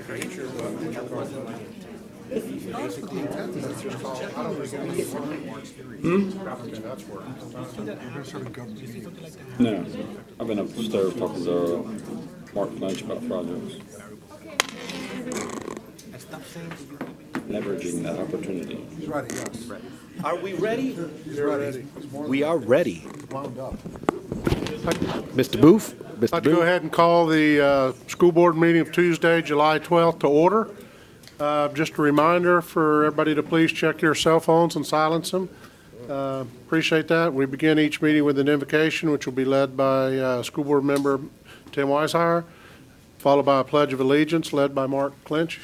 No, I've been upstairs talking to Mark Lynch about projects. Leveraging that opportunity. He's ready, yes. Are we ready? He's ready. We are ready. Wound up. Mr. Booth? I'd like to go ahead and call the school board meeting of Tuesday, July 12th to order. Just a reminder for everybody to please check your cell phones and silence them. Appreciate that. We begin each meeting with an invocation, which will be led by school board member Tim Weishauer, followed by a pledge of allegiance led by Mark Lynch,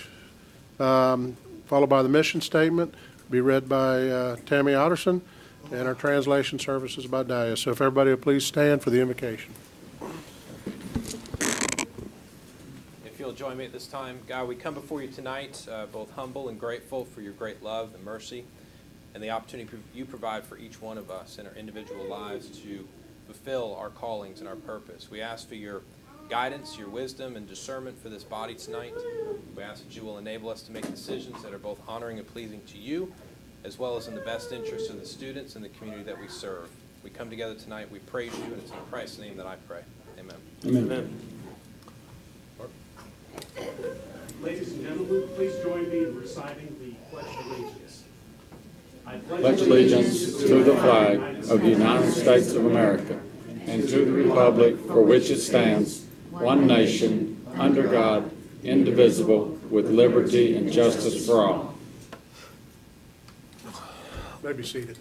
followed by the mission statement, be read by Tammy Otterson, and our translation services by Dahlia. So if everybody will please stand for the invocation. If you'll join me at this time, God, we come before you tonight, both humble and grateful for your great love and mercy and the opportunity you provide for each one of us in our individual lives to fulfill our callings and our purpose. We ask for your guidance, your wisdom, and discernment for this body tonight. We ask that you will enable us to make decisions that are both honoring and pleasing to you, as well as in the best interest of the students and the community that we serve. We come together tonight, we praise you, and it's in Christ's name that I pray. Amen. Amen. Ladies and gentlemen, please join me in reciting the Pledge of Allegiance. I Pledge allegiance to the flag of the United States of America and to the republic for which it stands, one nation, under God, indivisible, with liberty and justice for all. May be seated.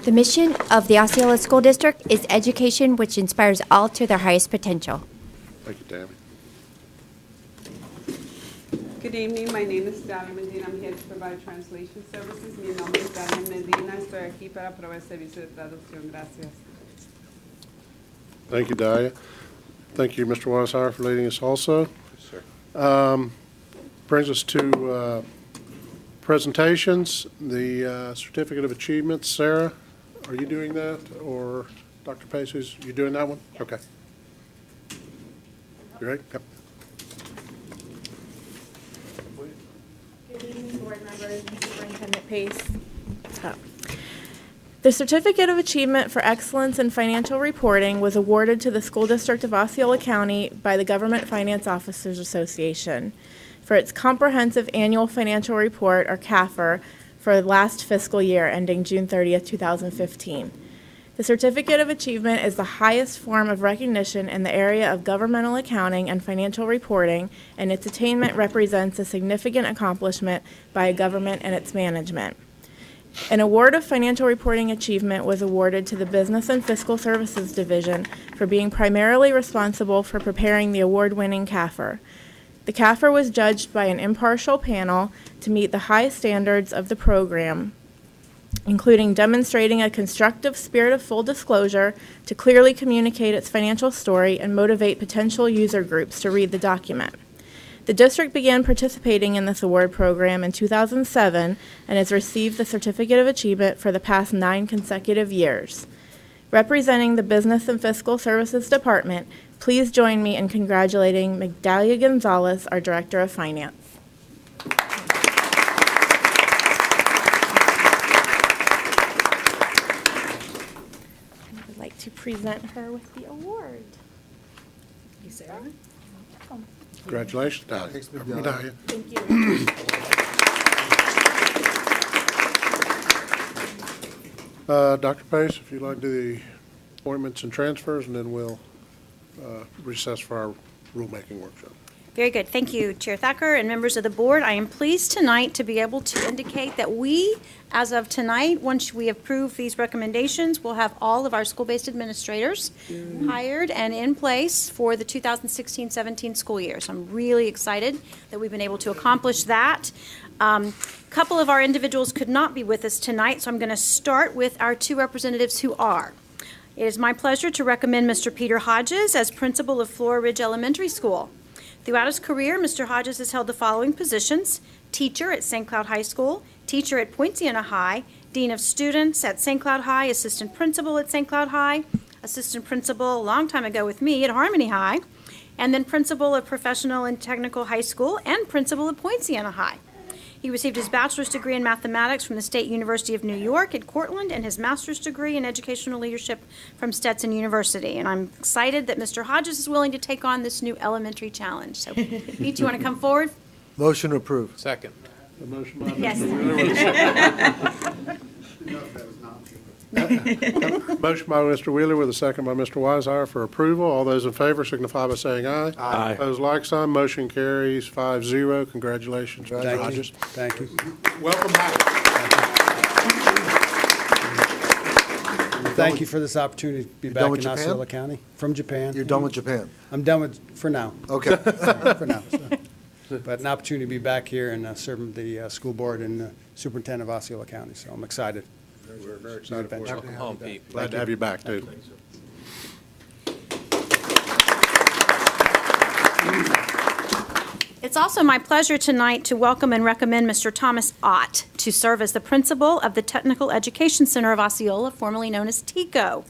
The mission of the Osceola School District is education which inspires all to their highest potential. Thank you, Tammy. Good evening, my name is Dalia Medina. I'm here to provide translation services. Mi nombre es Dalia Medina. Estoy aquí para proveer servicio de traducción. Gracias. Thank you, Dahlia. Thank you, Mr. Weishauer, for leading us also. Yes, sir. Brings us to presentations. The Certificate of Achievement. Sarah, are you doing that? Or Dr. Pace, you doing that one? Okay. You ready? Yep. Good evening, board members and Superintendent Pace. The Certificate of Achievement for Excellence in Financial Reporting was awarded to the School District of Osceola County by the Government Finance Officers Association for its comprehensive annual financial report, or CAFR, for the last fiscal year ending June 30th, 2015. The Certificate of Achievement is the highest form of recognition in the area of governmental accounting and financial reporting, and its attainment represents a significant accomplishment by a government and its management. An award of financial reporting achievement was awarded to the Business and Fiscal Services Division for being primarily responsible for preparing the award-winning CAFR. The CAFR was judged by an impartial panel to meet the high standards of the program, including demonstrating a constructive spirit of full disclosure to clearly communicate its financial story and motivate potential user groups to read the document. The district began participating in this award program in 2007 and has received the Certificate of Achievement for the past 9 consecutive years. Representing the Business and Fiscal Services Department, please join me in congratulating Migdalia Gonzalez, our Director of Finance. I would like to present her with the award. You, Sarah? Congratulations, Dahlia. Thank you. Dr. Pace, if you'd like to do the appointments and transfers, and then we'll recess for our rulemaking workshop. Very good. Thank you, Chair Thacker and members of the board. I am pleased tonight to be able to indicate that we, as of tonight, once we approve these recommendations, will have all of our school-based administrators hired and in place for the 2016-17 school year. So I'm really excited that we've been able to accomplish that. A couple of our individuals could not be with us tonight, so I'm going to start with our 2 representatives who are. It is my pleasure to recommend Mr. Peter Hodges as principal of Flora Ridge Elementary School. Throughout his career, Mr. Hodges has held the following positions: teacher at St. Cloud High School, teacher at Point Siena High, dean of students at St. Cloud High, assistant principal at St. Cloud High, assistant principal a long time ago with me at Harmony High, and then principal of Professional and Technical High School and principal of Poinciana High. He received his bachelor's degree in mathematics from the State University of New York at Cortland and his master's degree in educational leadership from Stetson University. And I'm excited that Mr. Hodges is willing to take on this new elementary challenge. So, you two want to come forward? Motion approved. Second. A motion by Yes. Mr. Wheeler with a motion by Mr. Wheeler with a second by Mr. Weishauer for approval. All those in favor signify by saying aye. Aye. Opposed, like sign. Motion carries 5-0. Congratulations, Mr. Thank you. Hodges. Thank you. Welcome back. Thank you for this opportunity to be You're back done with in Japan? Osceola County. From Japan. You're done with Japan? I'm done with, for now. Okay. For now. But an opportunity to be back here and serve the school board and superintendent of Osceola County, so I'm excited. We're very excited for you. Welcome home, Pete. Glad to have you back, too. It's also my pleasure tonight to welcome and recommend Mr. Thomas Ott to serve as the principal of the Technical Education Center of Osceola, formerly known as TECO.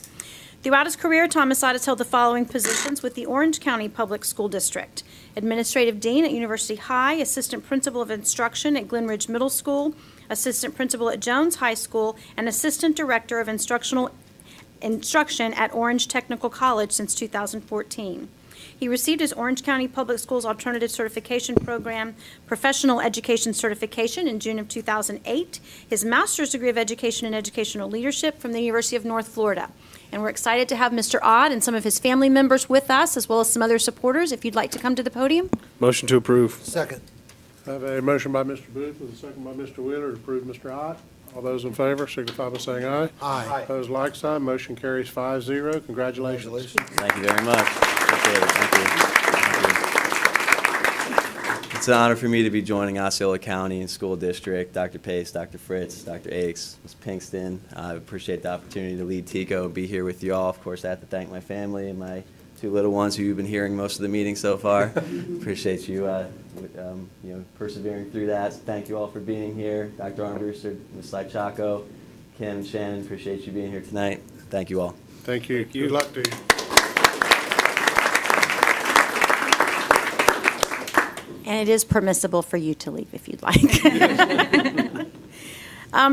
Throughout his career, Thomas Ott has held the following positions with the Orange County Public School District: Administrative Dean at University High, Assistant Principal of Instruction at Glen Ridge Middle School, Assistant Principal at Jones High School, and Assistant Director of Instruction at Orange Technical College since 2014. He received his Orange County Public Schools Alternative Certification Program Professional Education Certification in June of 2008, his Master's Degree of Education and Educational Leadership from the University of North Florida. And we're excited to have Mr. Ott and some of his family members with us, as well as some other supporters. If you'd like to come to the podium. Motion to approve. Second. I have a motion by Mr. Booth with a second by Mr. Wheeler to approve Mr. Ott. All those in favor signify by saying aye. Aye. Opposed, like sign. Motion carries 5-0. Congratulations. Thank you very much. Appreciate it. Thank you. It's an honor for me to be joining Osceola County and School District. Dr. Pace, Dr. Fritz, Dr. Akes, Ms. Pinkston. I appreciate the opportunity to lead TECO and be here with you all. Of course, I have to thank my family and my two little ones who you've been hearing most of the meeting so far. Appreciate you, persevering through that. So thank you all for being here. Dr. Armbruster, Ms. Chaco, Kim, Shannon, appreciate you being here tonight. Thank you all. Thank you. Good luck to you. And it is permissible for you to leave if you'd like.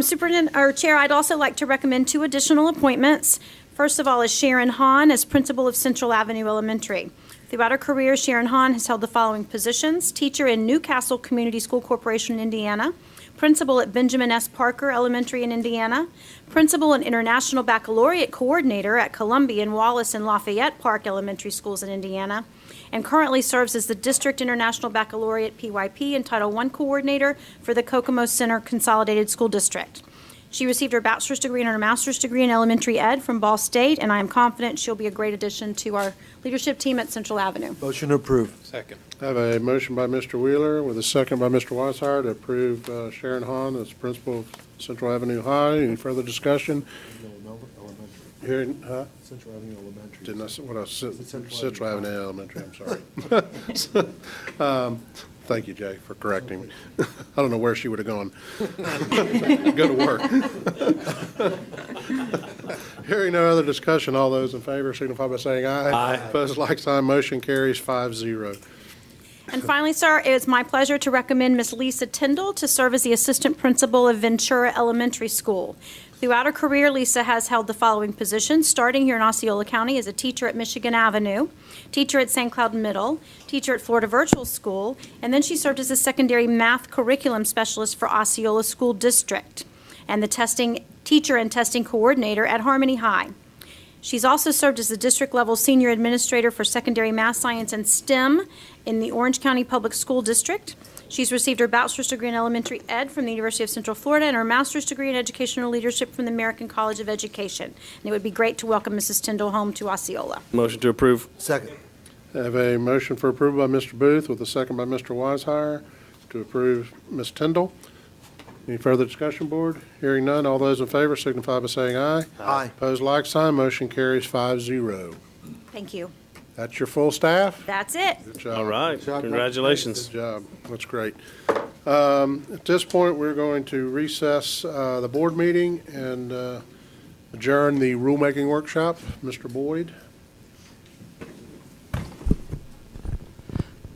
Superintendent, or Chair, I'd also like to recommend two additional appointments. First of all is Sharon Hahn as principal of Central Avenue Elementary. Throughout her career, Sharon Hahn has held the following positions: teacher in Newcastle Community School Corporation in Indiana, principal at Benjamin S. Parker Elementary in Indiana, principal and International Baccalaureate Coordinator at Columbia and Wallace and Lafayette Park Elementary Schools in Indiana, and currently serves as the District International Baccalaureate PYP and Title I Coordinator for the Kokomo Center Consolidated School District. She received her bachelor's degree and her master's degree in elementary ed from Ball State, and I am confident she'll be a great addition to our leadership team at Central Avenue. Motion approved. Second. I have a motion by Mr. Wheeler with a second by Mr. Weishauer to approve Sharon Hahn as principal of Central Avenue High. Any further discussion? Hearing, Central Avenue Elementary. didn't I say what I said? Central Avenue Elementary, I'm sorry. Thank you, Jay, for correcting me. I don't know where she would have gone. Go to work. Hearing no other discussion, all those in favor signify by saying aye. Aye. Opposed, like sign. Motion carries 5-0. And finally, sir, it is my pleasure to recommend Ms. Lisa Tyndall to serve as the assistant principal of Ventura Elementary School. Throughout her career, Lisa has held the following positions, starting here in Osceola County as a teacher at Michigan Avenue, teacher at St. Cloud Middle, teacher at Florida Virtual School, and then she served as a secondary math curriculum specialist for Osceola School District, and the teacher and testing coordinator at Harmony High. She's also served as the district-level senior administrator for secondary math, science, and STEM in the Orange County Public School District. She's received her bachelor's degree in elementary ed from the University of Central Florida and her master's degree in educational leadership from the American College of Education. And it would be great to welcome Mrs. Tyndall home to Osceola. Motion to approve. Second. I have a motion for approval by Mr. Booth with a second by Mr. Weishauer to approve Ms. Tyndall. Any further discussion, board? Hearing none, all those in favor signify by saying aye. Aye. Opposed, like sign. Motion carries 5-0. Thank you. That's your full staff? That's it. Good job. All right. Congratulations. Good job. That's great. At this point, we're going to recess the board meeting and adjourn the rulemaking workshop. Mr. Boyd.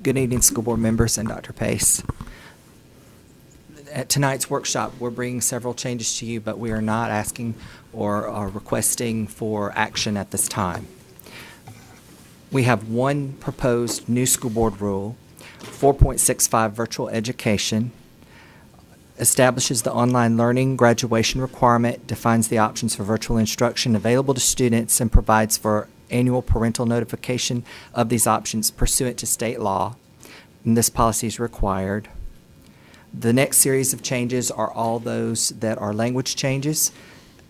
Good evening, school board members and Dr. Pace. At tonight's workshop, we're bringing several changes to you, but we are not asking or are requesting for action at this time. We have one proposed new school board rule, 4.65 virtual education, establishes the online learning graduation requirement, defines the options for virtual instruction available to students, and provides for annual parental notification of these options pursuant to state law. And this policy is required. The next series of changes are all those that are language changes,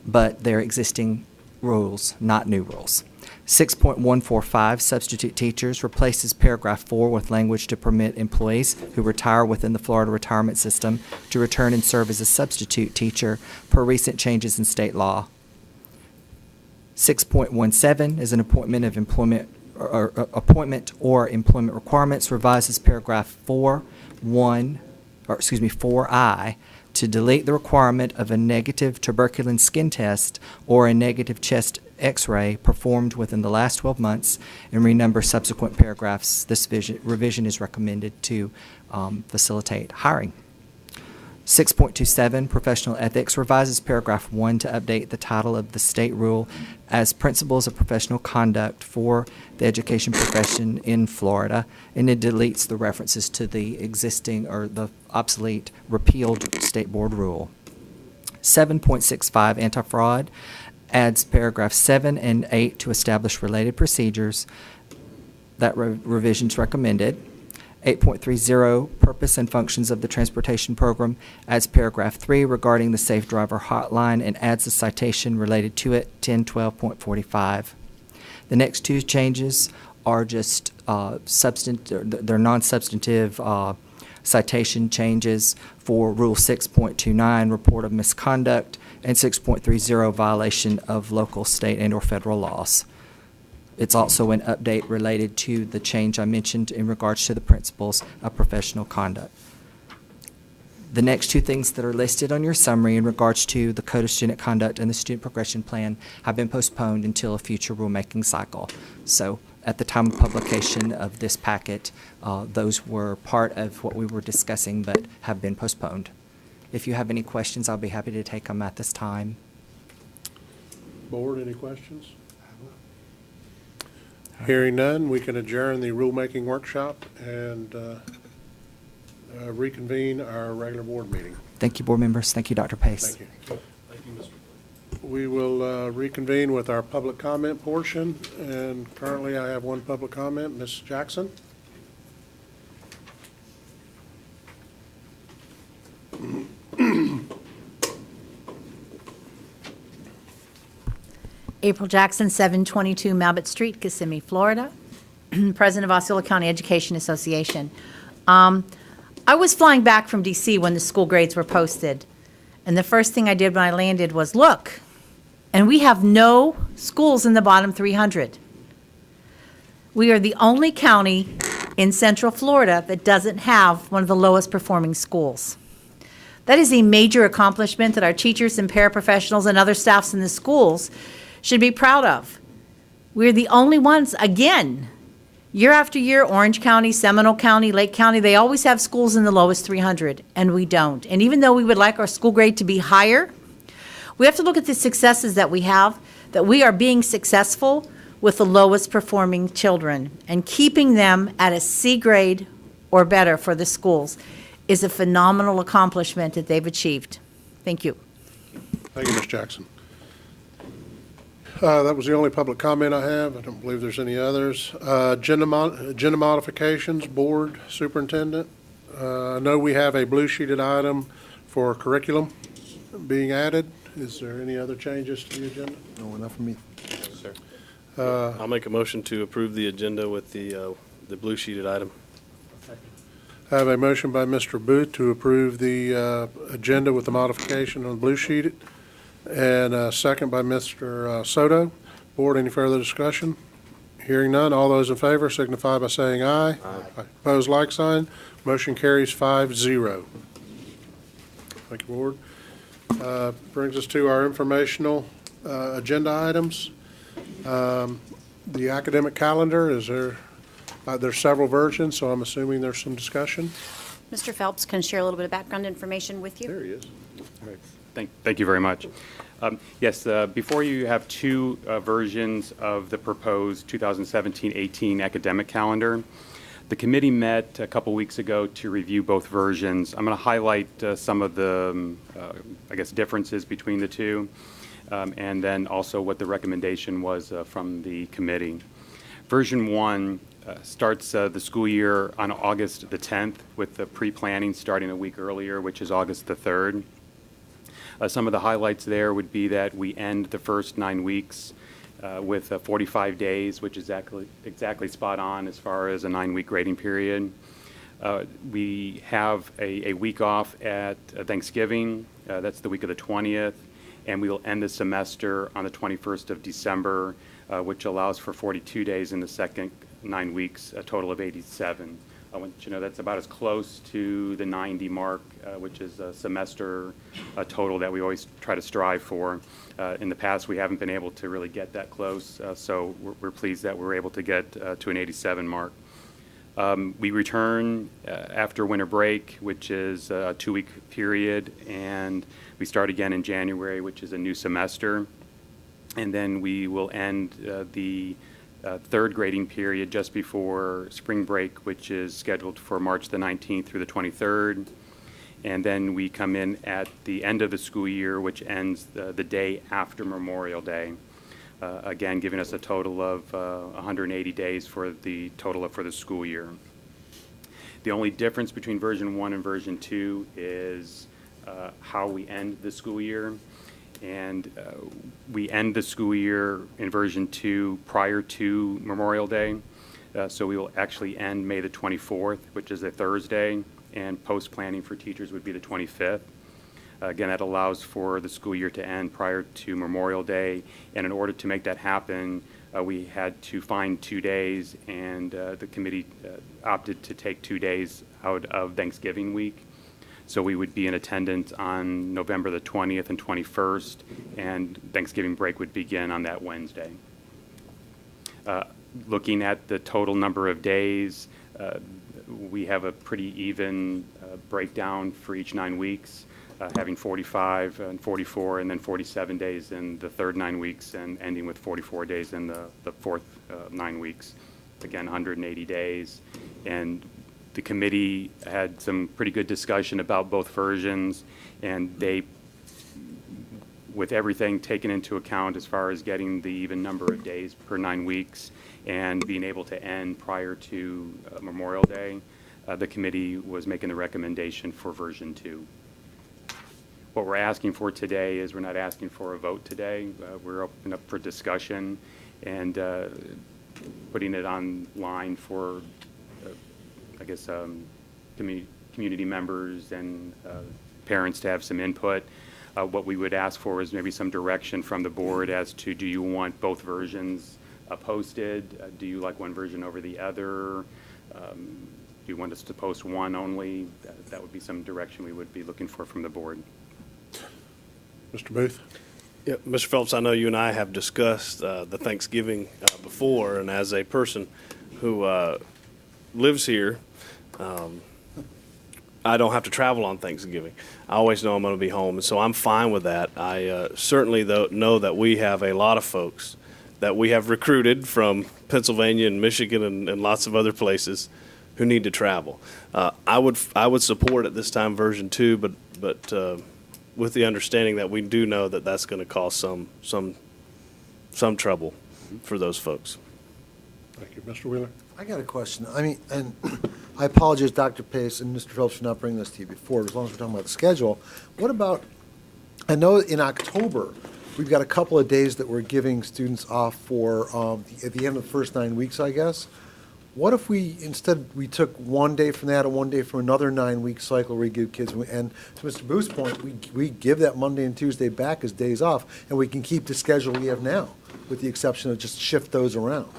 but they're existing rules, not new rules. 6.145, substitute teachers, replaces paragraph 4 with language to permit employees who retire within the Florida retirement system to return and serve as a substitute teacher per recent changes in state law. 6.17 is an appointment of employment or employment requirements, revises paragraph 4I to delete the requirement of a negative tuberculin skin test or a negative chest X-ray performed within the last 12 months and renumber subsequent paragraphs. This revision is recommended to facilitate hiring. 6.27, professional ethics, revises paragraph 1 to update the title of the state rule as principles of professional conduct for the education profession in Florida, and it deletes the references to the existing or the obsolete repealed state board rule. 7.65, anti-fraud, adds paragraphs 7 and 8 to establish related procedures. That revision is recommended. 8.30, purpose and functions of the transportation program, adds paragraph 3 regarding the Safe Driver Hotline and adds a citation related to it, 1012.45. The next two changes are just they're non-substantive citation changes for Rule 6.29, report of misconduct, and 6.30, violation of local, state, and/or federal laws. It's also an update related to the change I mentioned in regards to the principles of professional conduct. The next two things that are listed on your summary in regards to the Code of Student Conduct and the Student Progression Plan have been postponed until a future rulemaking cycle. So at the time of publication of this packet, those were part of what we were discussing but have been postponed. If you have any questions, I'll be happy to take them at this time. Board, any questions? Hearing none, we can adjourn the rulemaking workshop and reconvene our regular board meeting. Thank you, board members. Thank you, Dr. Pace. Thank you. Thank you, Mr. We will reconvene with our public comment portion, and currently I have one public comment. Ms. Jackson? April Jackson, 722 Malbert Street, Kissimmee, Florida, President of Osceola County Education Association. I was flying back from D.C. when the school grades were posted, and the first thing I did when I landed was look, and we have no schools in the bottom 300. We are the only county in Central Florida that doesn't have one of the lowest performing schools. That is a major accomplishment that our teachers and paraprofessionals and other staffs in the schools should be proud of. We're the only ones, again, year after year, Orange County, Seminole County, Lake County, they always have schools in the lowest 300, and we don't. And even though we would like our school grade to be higher, we have to look at the successes that we have, that we are being successful with the lowest performing children, and keeping them at a C grade or better for the schools is a phenomenal accomplishment that they've achieved. Thank you. Thank you, Ms. Jackson. That was the only public comment I have. I don't believe there's any others. Agenda modifications, board superintendent. I know we have a blue sheeted item for curriculum being added. Is there any other changes to the agenda? No, enough for me. Yes, sir. I'll make a motion to approve the agenda with the blue sheeted item. I have a motion by Mr. Booth to approve the agenda with the modification on the blue sheet, and a second by Mr. Soto. Board, any further discussion? Hearing none, all those in favor signify by saying aye. Aye. Opposed, like sign. Motion carries 5-0. Thank you, Board. Brings us to our informational agenda items. The academic calendar, there's several versions, so I'm assuming there's some discussion. Mr. Phelps can share a little bit of background information with you. There he is. Thank you very much. Yes, before you have two versions of the proposed 2017-18 academic calendar. The committee met a couple weeks ago to review both versions. I'm going to highlight some of the, differences between the two, and then also what the recommendation was from the committee. Version 1 starts the school year on August the 10th, with the pre-planning starting a week earlier, which is August the 3rd. Some of the highlights there would be that we end the first 9 weeks with 45 days, which is exactly spot on as far as a 9-week grading period. We have a week off at Thanksgiving. That's the week of the 20th. And we will end the semester on the 21st of December, which allows for 42 days in the second 9 weeks, a total of 87. I want you to know that's about as close to the 90 mark, which is a semester total that we always try to strive for. In the past, we haven't been able to really get that close, so we're pleased that we're able to get to an 87 mark. We return after winter break, which is a 2-week period, and we start again in January, which is a new semester. And then we will end the third grading period just before spring break, which is scheduled for March the 19th through the 23rd. And then we come in at the end of the school year, which ends the day after Memorial Day. Again, giving us a total of 180 days for the total for the school year. The only difference between version 1 and version 2 is how we end the school year. And we end the school year in version 2 prior to Memorial Day. So we will actually end May the 24th, which is a Thursday, and post-planning for teachers would be the 25th. Again, that allows for the school year to end prior to Memorial Day. And in order to make that happen, we had to find 2 days, and the committee opted to take 2 days out of Thanksgiving week. So we would be in attendance on November the 20th and 21st, and Thanksgiving break would begin on that Wednesday. Looking at the total number of days, we have a pretty even breakdown for each 9 weeks, having 45 and 44 and then 47 days in the third 9 weeks and ending with 44 days in the fourth 9 weeks. Again, 180 days. And the committee had some pretty good discussion about both versions, and they, with everything taken into account as far as getting the even number of days per 9 weeks and being able to end prior to Memorial Day, the committee was making the recommendation for version 2. What we're asking for today is we're not asking for a vote today. We're open up for discussion and putting it online for community members and parents to have some input. What we would ask for is maybe some direction from the board as to, do you want both versions posted? Do you like one version over the other? Do you want us to post one only? That would be some direction we would be looking for from the board. Mr. Booth? Yeah, Mr. Phelps, I know you and I have discussed the Thanksgiving before, and as a person who lives here, I don't have to travel on Thanksgiving. I always know I'm going to be home, and so I'm fine with that. I certainly know that we have a lot of folks that we have recruited from Pennsylvania and Michigan and lots of other places who need to travel. I would support at this time version 2, but with the understanding that we do know that that's going to cause some trouble for those folks. Thank you. Mr. Wheeler? I got a question. I mean, and I apologize, Dr. Pace and Mr. Phelps, for not bringing this to you before, as long as we're talking about the schedule. What about, I know in October, we've got a couple of days that we're giving students off for at the end of the first 9 weeks, I guess. What if we took 1 day from that and 1 day from another 9-week cycle where we give kids, and to Mr. Booth's point, we give that Monday and Tuesday back as days off, and we can keep the schedule we have now, with the exception of just shift those around.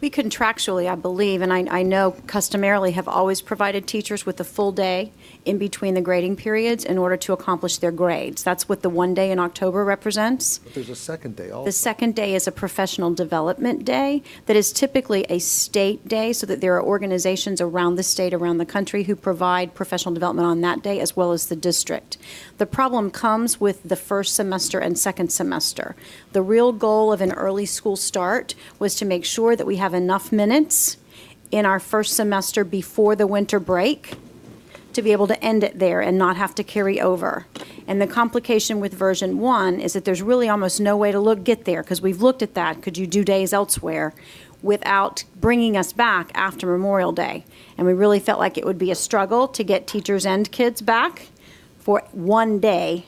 We contractually, I believe, and I know customarily have always provided teachers with a full day in between the grading periods in order to accomplish their grades. That's what the one day in October represents. But there's a second day also. The second day is a professional development day that is typically a state day, so that there are organizations around the state, around the country, who provide professional development on that day, as well as the district. The problem comes with the first semester and second semester. The real goal of an early school start was to make sure that we have enough minutes in our first semester before the winter break to be able to end it there and not have to carry over. And the complication with version 1 is that there's really almost no way to get there, because we've looked at that. Could you do days elsewhere without bringing us back after Memorial Day? And we really felt like it would be a struggle to get teachers and kids back for one day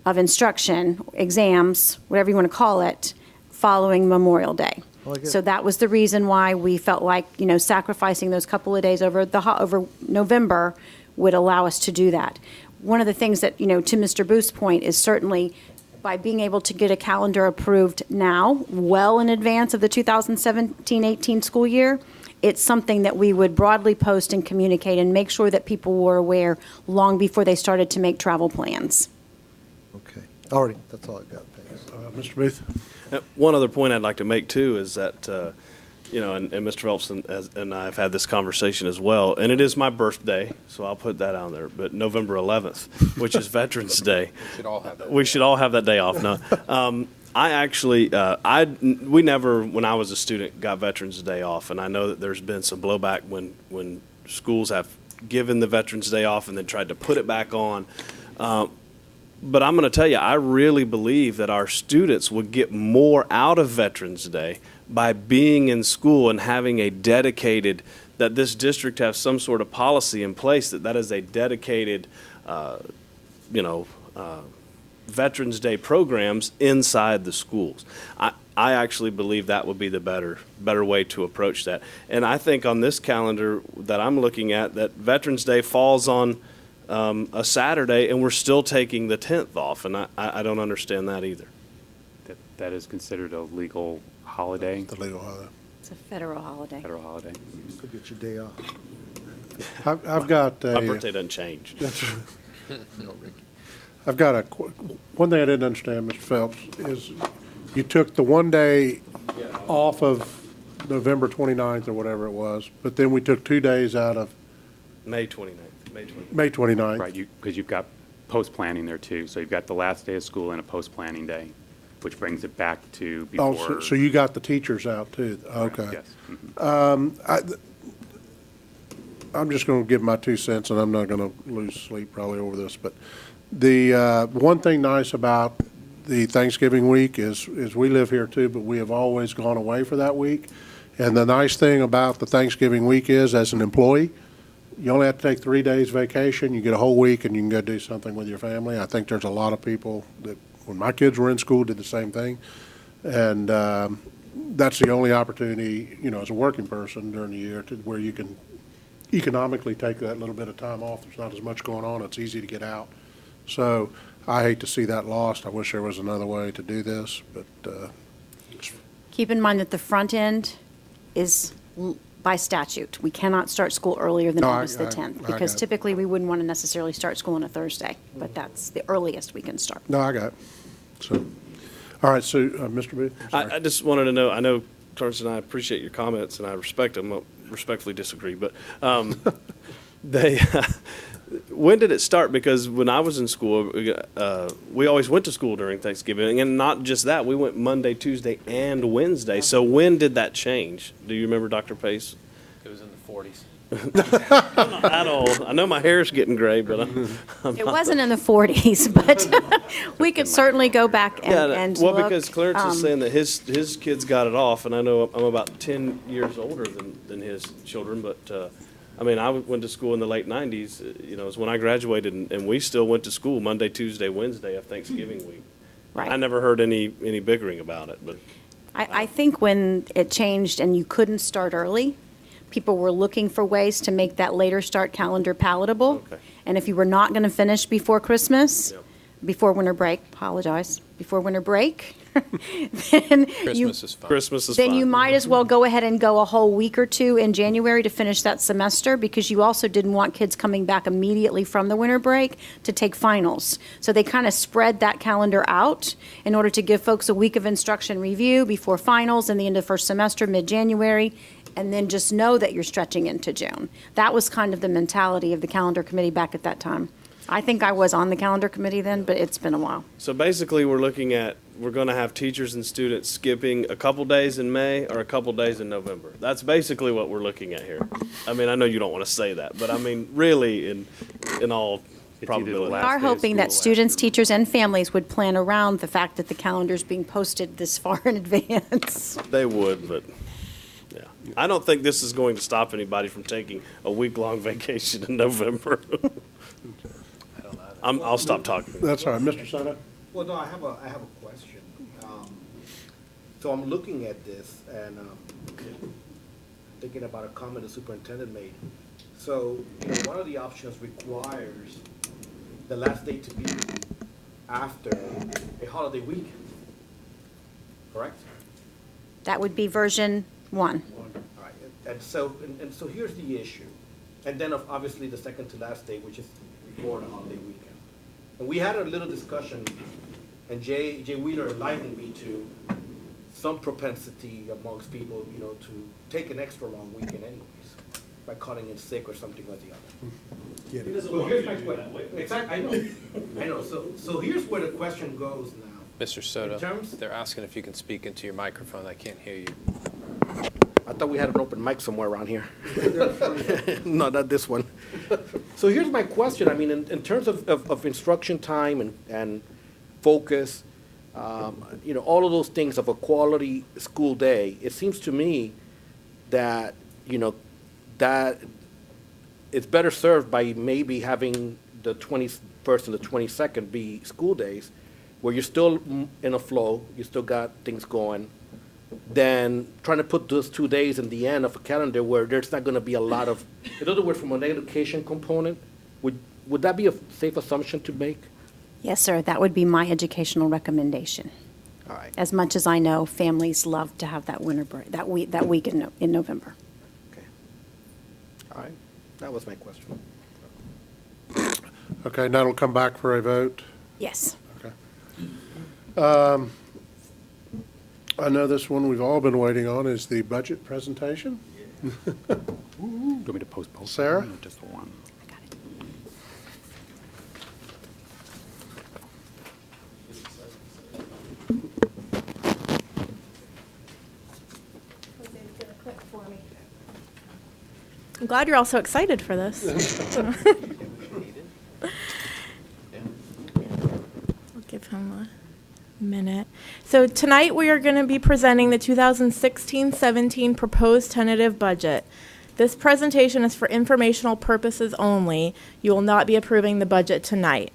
of instruction, exams, whatever you want to call it, following Memorial Day. So that was the reason why we felt like, sacrificing those couple of days over November would allow us to do that. One of the things that, to Mr. Booth's point, is certainly by being able to get a calendar approved now, well in advance of the 2017-18 school year, it's something that we would broadly post and communicate and make sure that people were aware long before they started to make travel plans. Okay. All right, that's all I've got. Thanks. Mr. Booth? One other point I'd like to make, too, is that, and Mr. Phelps and I have had this conversation as well, and it is my birthday, so I'll put that on there, but November 11th, which is Veterans Day. We should all have that day off. No. I actually, we never, when I was a student, got Veterans Day off, and I know that there's been some blowback when schools have given the Veterans Day off and then tried to put it back on. But I'm going to tell you, I really believe that our students would get more out of Veterans Day by being in school and having a dedicated, that this district has some sort of policy in place that is a dedicated, Veterans Day programs inside the schools. I actually believe that would be the better way to approach that. And I think on this calendar that I'm looking at, that Veterans Day falls on a Saturday, and we're still taking the 10th off, and I don't understand that either. That is considered a legal holiday? The legal holiday. It's a federal holiday. Federal holiday. Still get your day off. I've got a... My birthday doesn't change. I've got one thing I didn't understand, Mr. Phelps, is you took the one day off of November 29th or whatever it was, but then we took 2 days out of... May 29th. May 29th. Right, because you've got post-planning there, too. So you've got the last day of school and a post-planning day, which brings it back to before... Oh, so you got the teachers out, too? Okay. Yes. Mm-hmm. I'm just going to give my 2 cents, and I'm not going to lose sleep probably over this, but the one thing nice about the Thanksgiving week is we live here, too, but we have always gone away for that week. And the nice thing about the Thanksgiving week is, as an employee, you only have to take 3 days vacation, you get a whole week, and you can go do something with your family. I think there's a lot of people that, when my kids were in school, did the same thing. And that's the only opportunity, as a working person during the year where you can economically take that little bit of time off. There's not as much going on. It's easy to get out. So I hate to see that lost. I wish there was another way to do this, but... Keep in mind that the front end is by statute. We cannot start school earlier than August the 10th, because typically we wouldn't want to necessarily start school on a Thursday, but that's the earliest we can start. No, I got it. So, all right, so, Mr. Booth? I just wanted to know, I know, Clarence and I appreciate your comments, and I respect them. I respectfully disagree, but when did it start? Because when I was in school, we always went to school during Thanksgiving, and not just that, we went Monday, Tuesday, and Wednesday. So when did that change? Do you remember, Dr. Pace? It was in the 40s. I'm not that old. I know my hair's getting gray, but I'm It wasn't in the 40s, but we could certainly go back and well, look. because Clarence is saying that his kids got it off, and I know I'm about 10 years older than his children, but I went to school in the late 90s. It was when I graduated, and we still went to school Monday, Tuesday, Wednesday of Thanksgiving week. Right. I never heard any bickering about it, but I think when it changed and you couldn't start early, people were looking for ways to make that later start calendar palatable. Okay. And if you were not going to finish before Christmas, before winter break, apologize, before winter break, then you, Christmas is fun. Christmas is then fine. you might as well go ahead and go a whole week or two in January to finish that semester, because you also didn't want kids coming back immediately from the winter break to take finals. So they kind of spread that calendar out in order to give folks a week of instruction review before finals and the end of first semester, mid-January, and then just know that you're stretching into June. That was kind of the mentality of the calendar committee back at that time. I think I was on the calendar committee then, but it's been a while. So basically, we're going to have teachers and students skipping a couple days in May or a couple days in November. That's basically what we're looking at here. I mean, I know you don't want to say that, but I mean, really, in all probability. We are hoping that students, teachers, and families would plan around the fact that the calendar's being posted this far in advance. They would, but yeah. I don't think this is going to stop anybody from taking a week-long vacation in November. I'll stop talking. That's all right. Mr. Soto? Well, no, I have a question. So I'm looking at this and thinking about a comment the superintendent made. So, one of the options requires the last day to be after a holiday week, correct? That would be version 1. All right, and so here's the issue. And then obviously the second to last day, which is before the holiday weekend. And we had a little discussion, and Jay Wheeler enlightened me to some propensity amongst people, to take an extra long weekend anyways, by calling in sick or something or the other. So here's my question. Exactly, I know. So here's where the question goes now. Mr. Soto, they're asking if you can speak into your microphone. I can't hear you. I thought we had an open mic somewhere around here. No, not this one. So here's my question. I mean, in terms of instruction time and focus, all of those things of a quality school day, it seems to me that, that it's better served by maybe having the 21st and the 22nd be school days, where you're still in a flow, you still got things going, than trying to put those 2 days in the end of a calendar where there's not going to be a lot of, in other words, from an education component, would that be a safe assumption to make? Yes, sir, that would be my educational recommendation. All right. As much as I know, families love to have that winter break, that week in November. Okay. All right. That was my question. Okay, now it'll come back for a vote. Yes. Okay. I know this one we've all been waiting on is the budget presentation. Do you want me to postpone? Sarah? Or just the one? I got it. I'm glad you're all so excited for this. I'll give him a minute. So tonight we are going to be presenting the 2016-17 proposed tentative budget. This presentation is for informational purposes only. You will not be approving the budget tonight.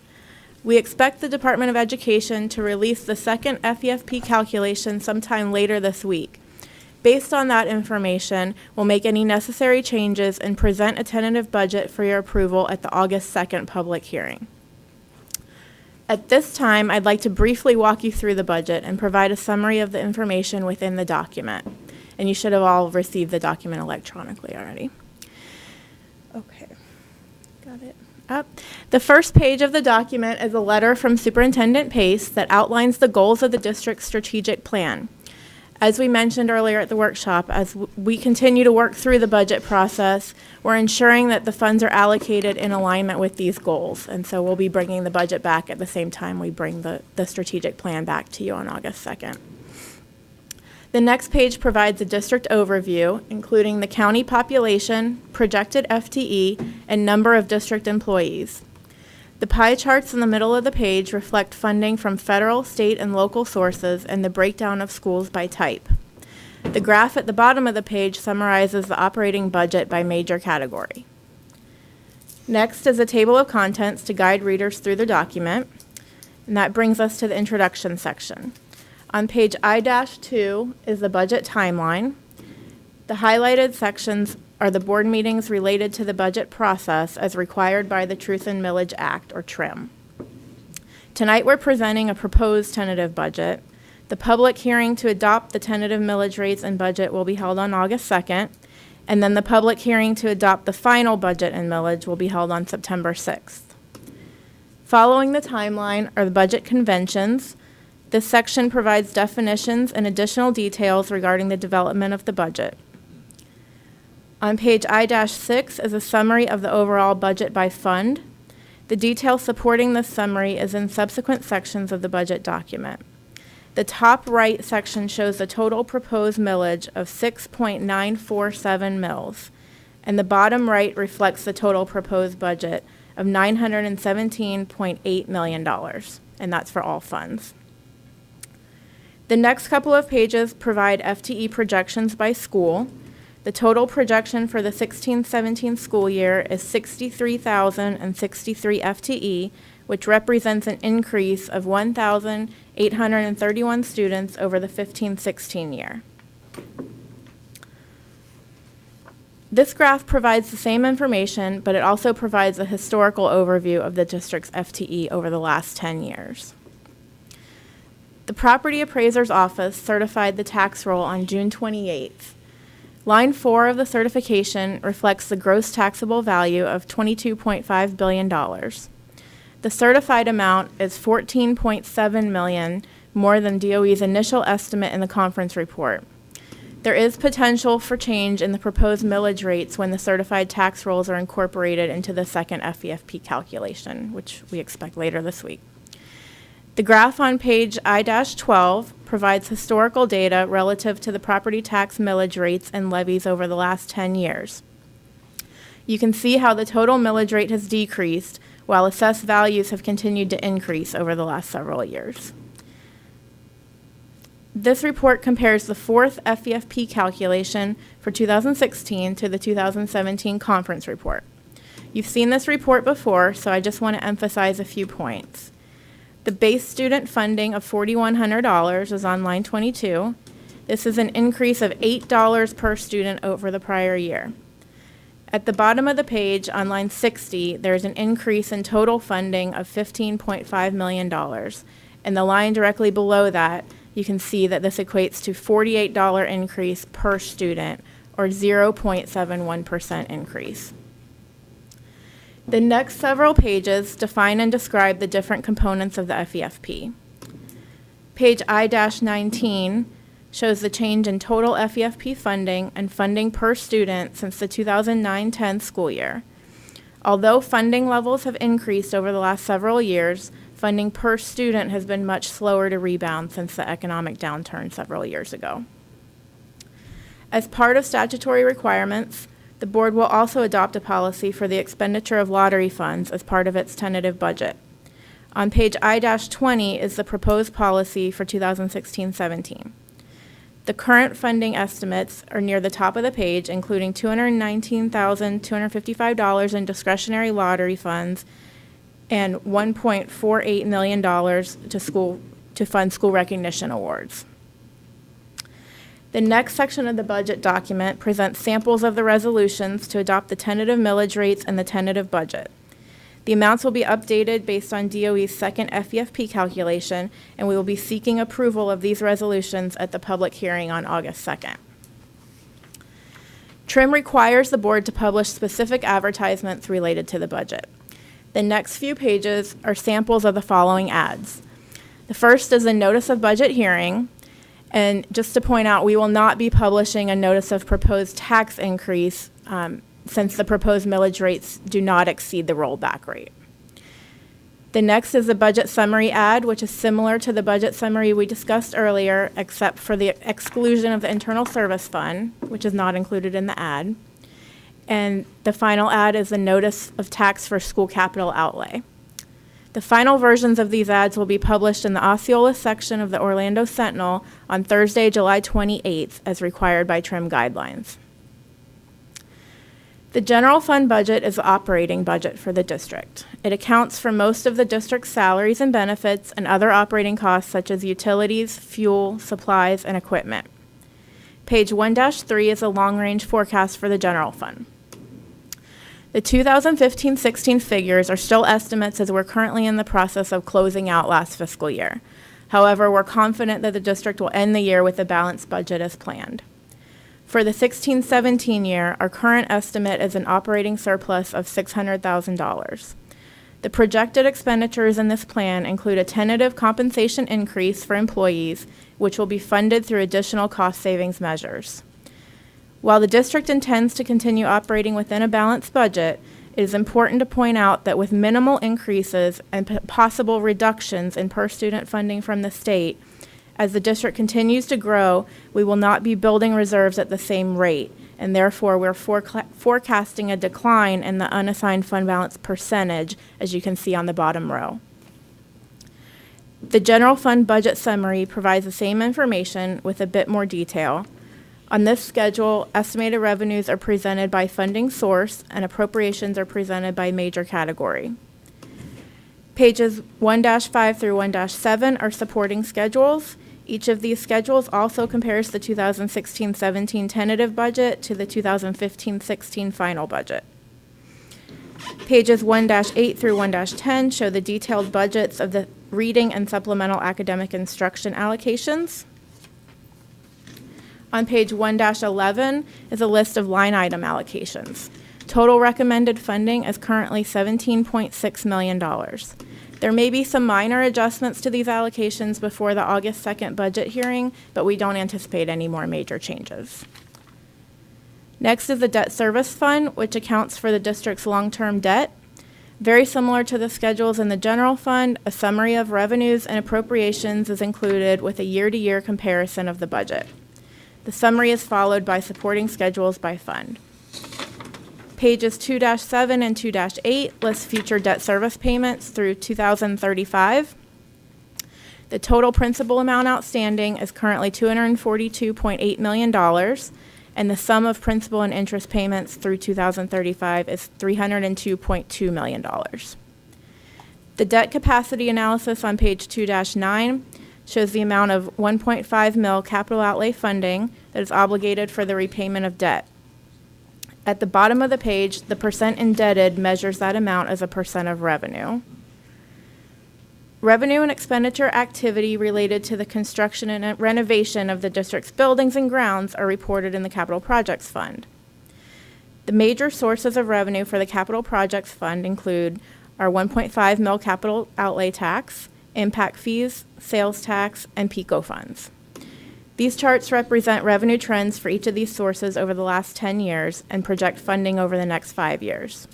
We expect the Department of Education to release the second FEFP calculation sometime later this week. Based on that information, we'll make any necessary changes and present a tentative budget for your approval at the August 2nd public hearing. At this time, I'd like to briefly walk you through the budget and provide a summary of the information within the document. And you should have all received the document electronically already. Okay, got it up. The first page of the document is a letter from Superintendent Pace that outlines the goals of the district's strategic plan. As we mentioned earlier at the workshop, as we continue to work through the budget process, we're ensuring that the funds are allocated in alignment with these goals. And so we'll be bringing the budget back at the same time we bring the strategic plan back to you on August 2nd. The next page provides a district overview, including the county population, projected FTE, and number of district employees. The pie charts in the middle of the page reflect funding from federal, state, and local sources and the breakdown of schools by type. The graph at the bottom of the page summarizes the operating budget by major category. Next is a table of contents to guide readers through the document, and that brings us to the introduction section. On page I-2 is the budget timeline. The highlighted sections are the board meetings related to the budget process as required by the Truth in Millage Act, or TRIM. Tonight, we're presenting a proposed tentative budget. The public hearing to adopt the tentative millage rates and budget will be held on August 2nd, and then the public hearing to adopt the final budget and millage will be held on September 6th. Following the timeline are the budget conventions. This section provides definitions and additional details regarding the development of the budget. On page I-6 is a summary of the overall budget by fund. The detail supporting this summary is in subsequent sections of the budget document. The top right section shows the total proposed millage of 6.947 mills, and the bottom right reflects the total proposed budget of $917.8 million, and that's for all funds. The next couple of pages provide FTE projections by school. The total projection for the 16-17 school year is 63,063 FTE, which represents an increase of 1,831 students over the 15-16 year. This graph provides the same information, but it also provides a historical overview of the district's FTE over the last 10 years. The Property Appraiser's Office certified the tax roll on June 28th. Line 4 of the certification reflects the gross taxable value of $22.5 billion. The certified amount is $14.7 million more than DOE's initial estimate in the conference report. There is potential for change in the proposed millage rates when the certified tax rolls are incorporated into the second FEFP calculation, which we expect later this week. The graph on page I-12 provides historical data relative to the property tax millage rates and levies over the last 10 years. You can see how the total millage rate has decreased while assessed values have continued to increase over the last several years. This report compares the fourth FEFP calculation for 2016 to the 2017 conference report. You've seen this report before, so I just want to emphasize a few points. The base student funding of $4,100 is on line 22. This is an increase of $8 per student over the prior year. At the bottom of the page, on line 60, there's an increase in total funding of $15.5 million. And the line directly below that, you can see that this equates to $48 increase per student, or 0.71% increase. The next several pages define and describe the different components of the FEFP. Page I-19 shows the change in total FEFP funding and funding per student since the 2009-10 school year. Although funding levels have increased over the last several years, funding per student has been much slower to rebound since the economic downturn several years ago. As part of statutory requirements, the board will also adopt a policy for the expenditure of lottery funds as part of its tentative budget. On page I-20 is the proposed policy for 2016-17. The current funding estimates are near the top of the page, including $219,255 in discretionary lottery funds and $1.48 million to fund school recognition awards. The next section of the budget document presents samples of the resolutions to adopt the tentative millage rates and the tentative budget. The amounts will be updated based on DOE's second FEFP calculation, and we will be seeking approval of these resolutions at the public hearing on August 2nd. TRIM requires the board to publish specific advertisements related to the budget. The next few pages are samples of the following ads. The first is a notice of budget hearing. And just to point out, we will not be publishing a notice of proposed tax increase since the proposed millage rates do not exceed the rollback rate. The next is the budget summary ad, which is similar to the budget summary we discussed earlier, except for the exclusion of the internal service fund, which is not included in the ad. And the final ad is the notice of tax for school capital outlay. The final versions of these ads will be published in the Osceola section of the Orlando Sentinel on Thursday, July 28th, as required by TRIM guidelines. The general fund budget is the operating budget for the district. It accounts for most of the district's salaries and benefits and other operating costs such as utilities, fuel, supplies, and equipment. Page 1-3 is a long-range forecast for the general fund. The 2015-16 figures are still estimates as we're currently in the process of closing out last fiscal year. However, we're confident that the district will end the year with a balanced budget as planned. For the 16-17 year, our current estimate is an operating surplus of $600,000. The projected expenditures in this plan include a tentative compensation increase for employees, which will be funded through additional cost savings measures. While the district intends to continue operating within a balanced budget, it is important to point out that with minimal increases and possible reductions in per-student funding from the state, as the district continues to grow, we will not be building reserves at the same rate, and therefore we're forecasting a decline in the unassigned fund balance percentage, as you can see on the bottom row. The general fund budget summary provides the same information with a bit more detail. On this schedule, estimated revenues are presented by funding source and appropriations are presented by major category. Pages 1-5 through 1-7 are supporting schedules. Each of these schedules also compares the 2016-17 tentative budget to the 2015-16 final budget. Pages 1-8 through 1-10 show the detailed budgets of the reading and supplemental academic instruction allocations. On page 1-11 is a list of line item allocations. Total recommended funding is currently $17.6 million. There may be some minor adjustments to these allocations before the August 2nd budget hearing, but we don't anticipate any more major changes. Next is the debt service fund, which accounts for the district's long-term debt. Very similar to the schedules in the general fund, a summary of revenues and appropriations is included with a year-to-year comparison of the budget. The summary is followed by supporting schedules by fund. Pages 2-7 and 2-8 list future debt service payments through 2035. The total principal amount outstanding is currently $242.8 million, and the sum of principal and interest payments through 2035 is $302.2 million. The debt capacity analysis on page 2-9 shows the amount of $1.5 million capital outlay funding that is obligated for the repayment of debt. At the bottom of the page, the percent indebted measures that amount as a percent of revenue. Revenue and expenditure activity related to the construction and renovation of the district's buildings and grounds are reported in the Capital Projects Fund. The major sources of revenue for the Capital Projects Fund include our $1.5 million capital outlay tax, impact fees, sales tax, and PICO funds. These charts represent revenue trends for each of these sources over the last 10 years and project funding over the next 5 years.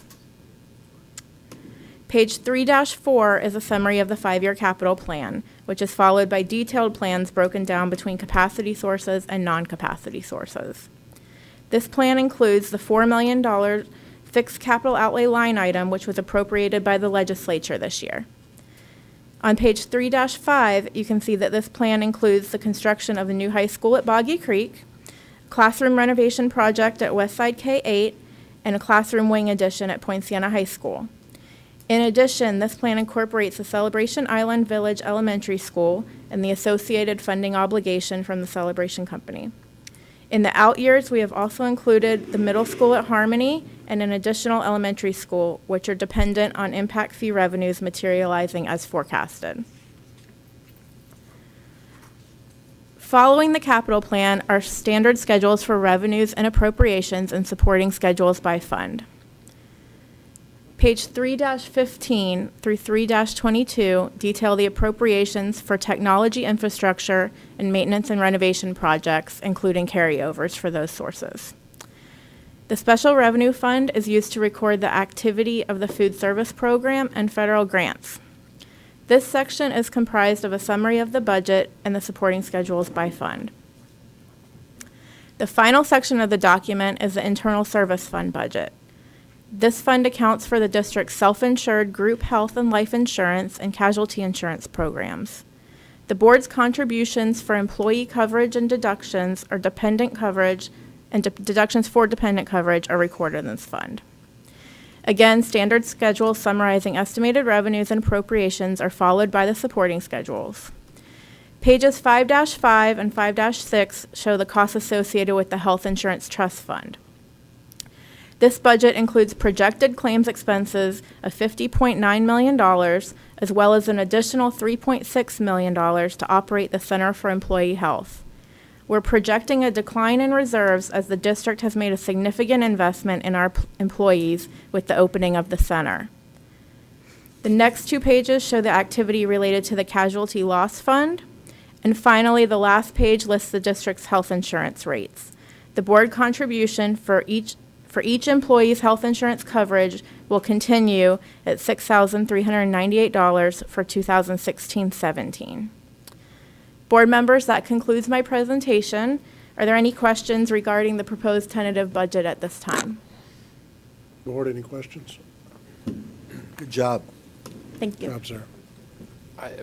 Page 3-4 is a summary of the 5-year capital plan, which is followed by detailed plans broken down between capacity sources and non-capacity sources. This plan includes the $4 million fixed capital outlay line item, which was appropriated by the legislature this year. On page 3-5, you can see that this plan includes the construction of a new high school at Boggy Creek, classroom renovation project at Westside K-8, and a classroom wing addition at Poinciana High School. In addition, this plan incorporates the Celebration Island Village Elementary School and the associated funding obligation from the Celebration Company. In the out years, we have also included the middle school at Harmony and an additional elementary school, which are dependent on impact fee revenues materializing as forecasted. Following the capital plan are standard schedules for revenues and appropriations and supporting schedules by fund. Page 3-15 through 3-22 detail the appropriations for technology infrastructure and maintenance and renovation projects, including carryovers for those sources. The Special Revenue Fund is used to record the activity of the food service program and federal grants. This section is comprised of a summary of the budget and the supporting schedules by fund. The final section of the document is the Internal Service Fund budget. This fund accounts for the district's self-insured group health and life insurance and casualty insurance programs. The board's contributions for employee coverage and deductions are dependent coverage, and deductions for dependent coverage are recorded in this fund. Again, standard schedules summarizing estimated revenues and appropriations are followed by the supporting schedules. Pages 5-5 and 5-6 show the costs associated with the Health Insurance Trust Fund. This budget includes projected claims expenses of $50.9 million, as well as an additional $3.6 million to operate the Center for Employee Health. We're projecting a decline in reserves as the district has made a significant investment in our employees with the opening of the center. The next 2 pages show the activity related to the Casualty Loss Fund. And finally, the last page lists the district's health insurance rates. The board contribution for each employee's health insurance coverage will continue at $6,398 for 2016-17. Board members, that concludes my presentation. Are there any questions regarding the proposed tentative budget at this time? Board, any questions? Good job. Thank you. Good job, sir.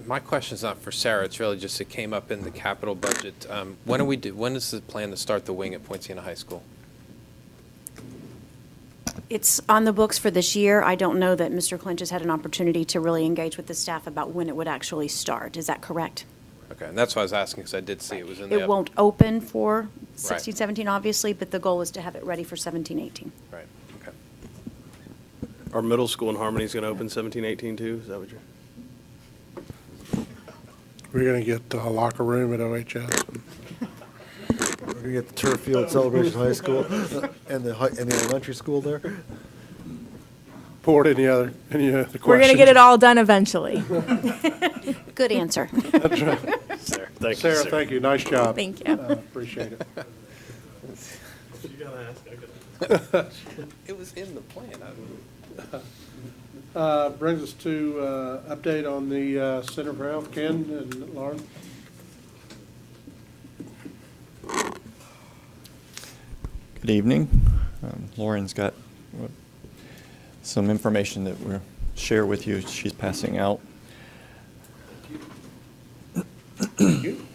My question's not for Sarah. It's really just it came up in the capital budget. When is the plan to start the wing at Poinciana High School? It's on the books for this year. I don't know that Mr. Clinch has had an opportunity to really engage with the staff about when it would actually start. Is that correct? Okay, and that's why I was asking because I did see it was in the. It won't open for 16-17, obviously, but the goal is to have it ready for 17-18. Right. Okay. Our middle school in Harmony is going to open 17-18 too? Is that what you're? We're going to get a locker room at OHS. We're going to get the turf field at Celebration High School and the elementary school there. Board, any other questions? We're going to get it all done eventually. Good answer. That's right. Sarah, Thank you. Nice job. Thank you. Appreciate it. You got to ask. It was in the plan. Brings us to update on the Center for Health. Ken and Lauren. Good evening. Lauren's got some information that we'll share with you. She's passing out. Thank you.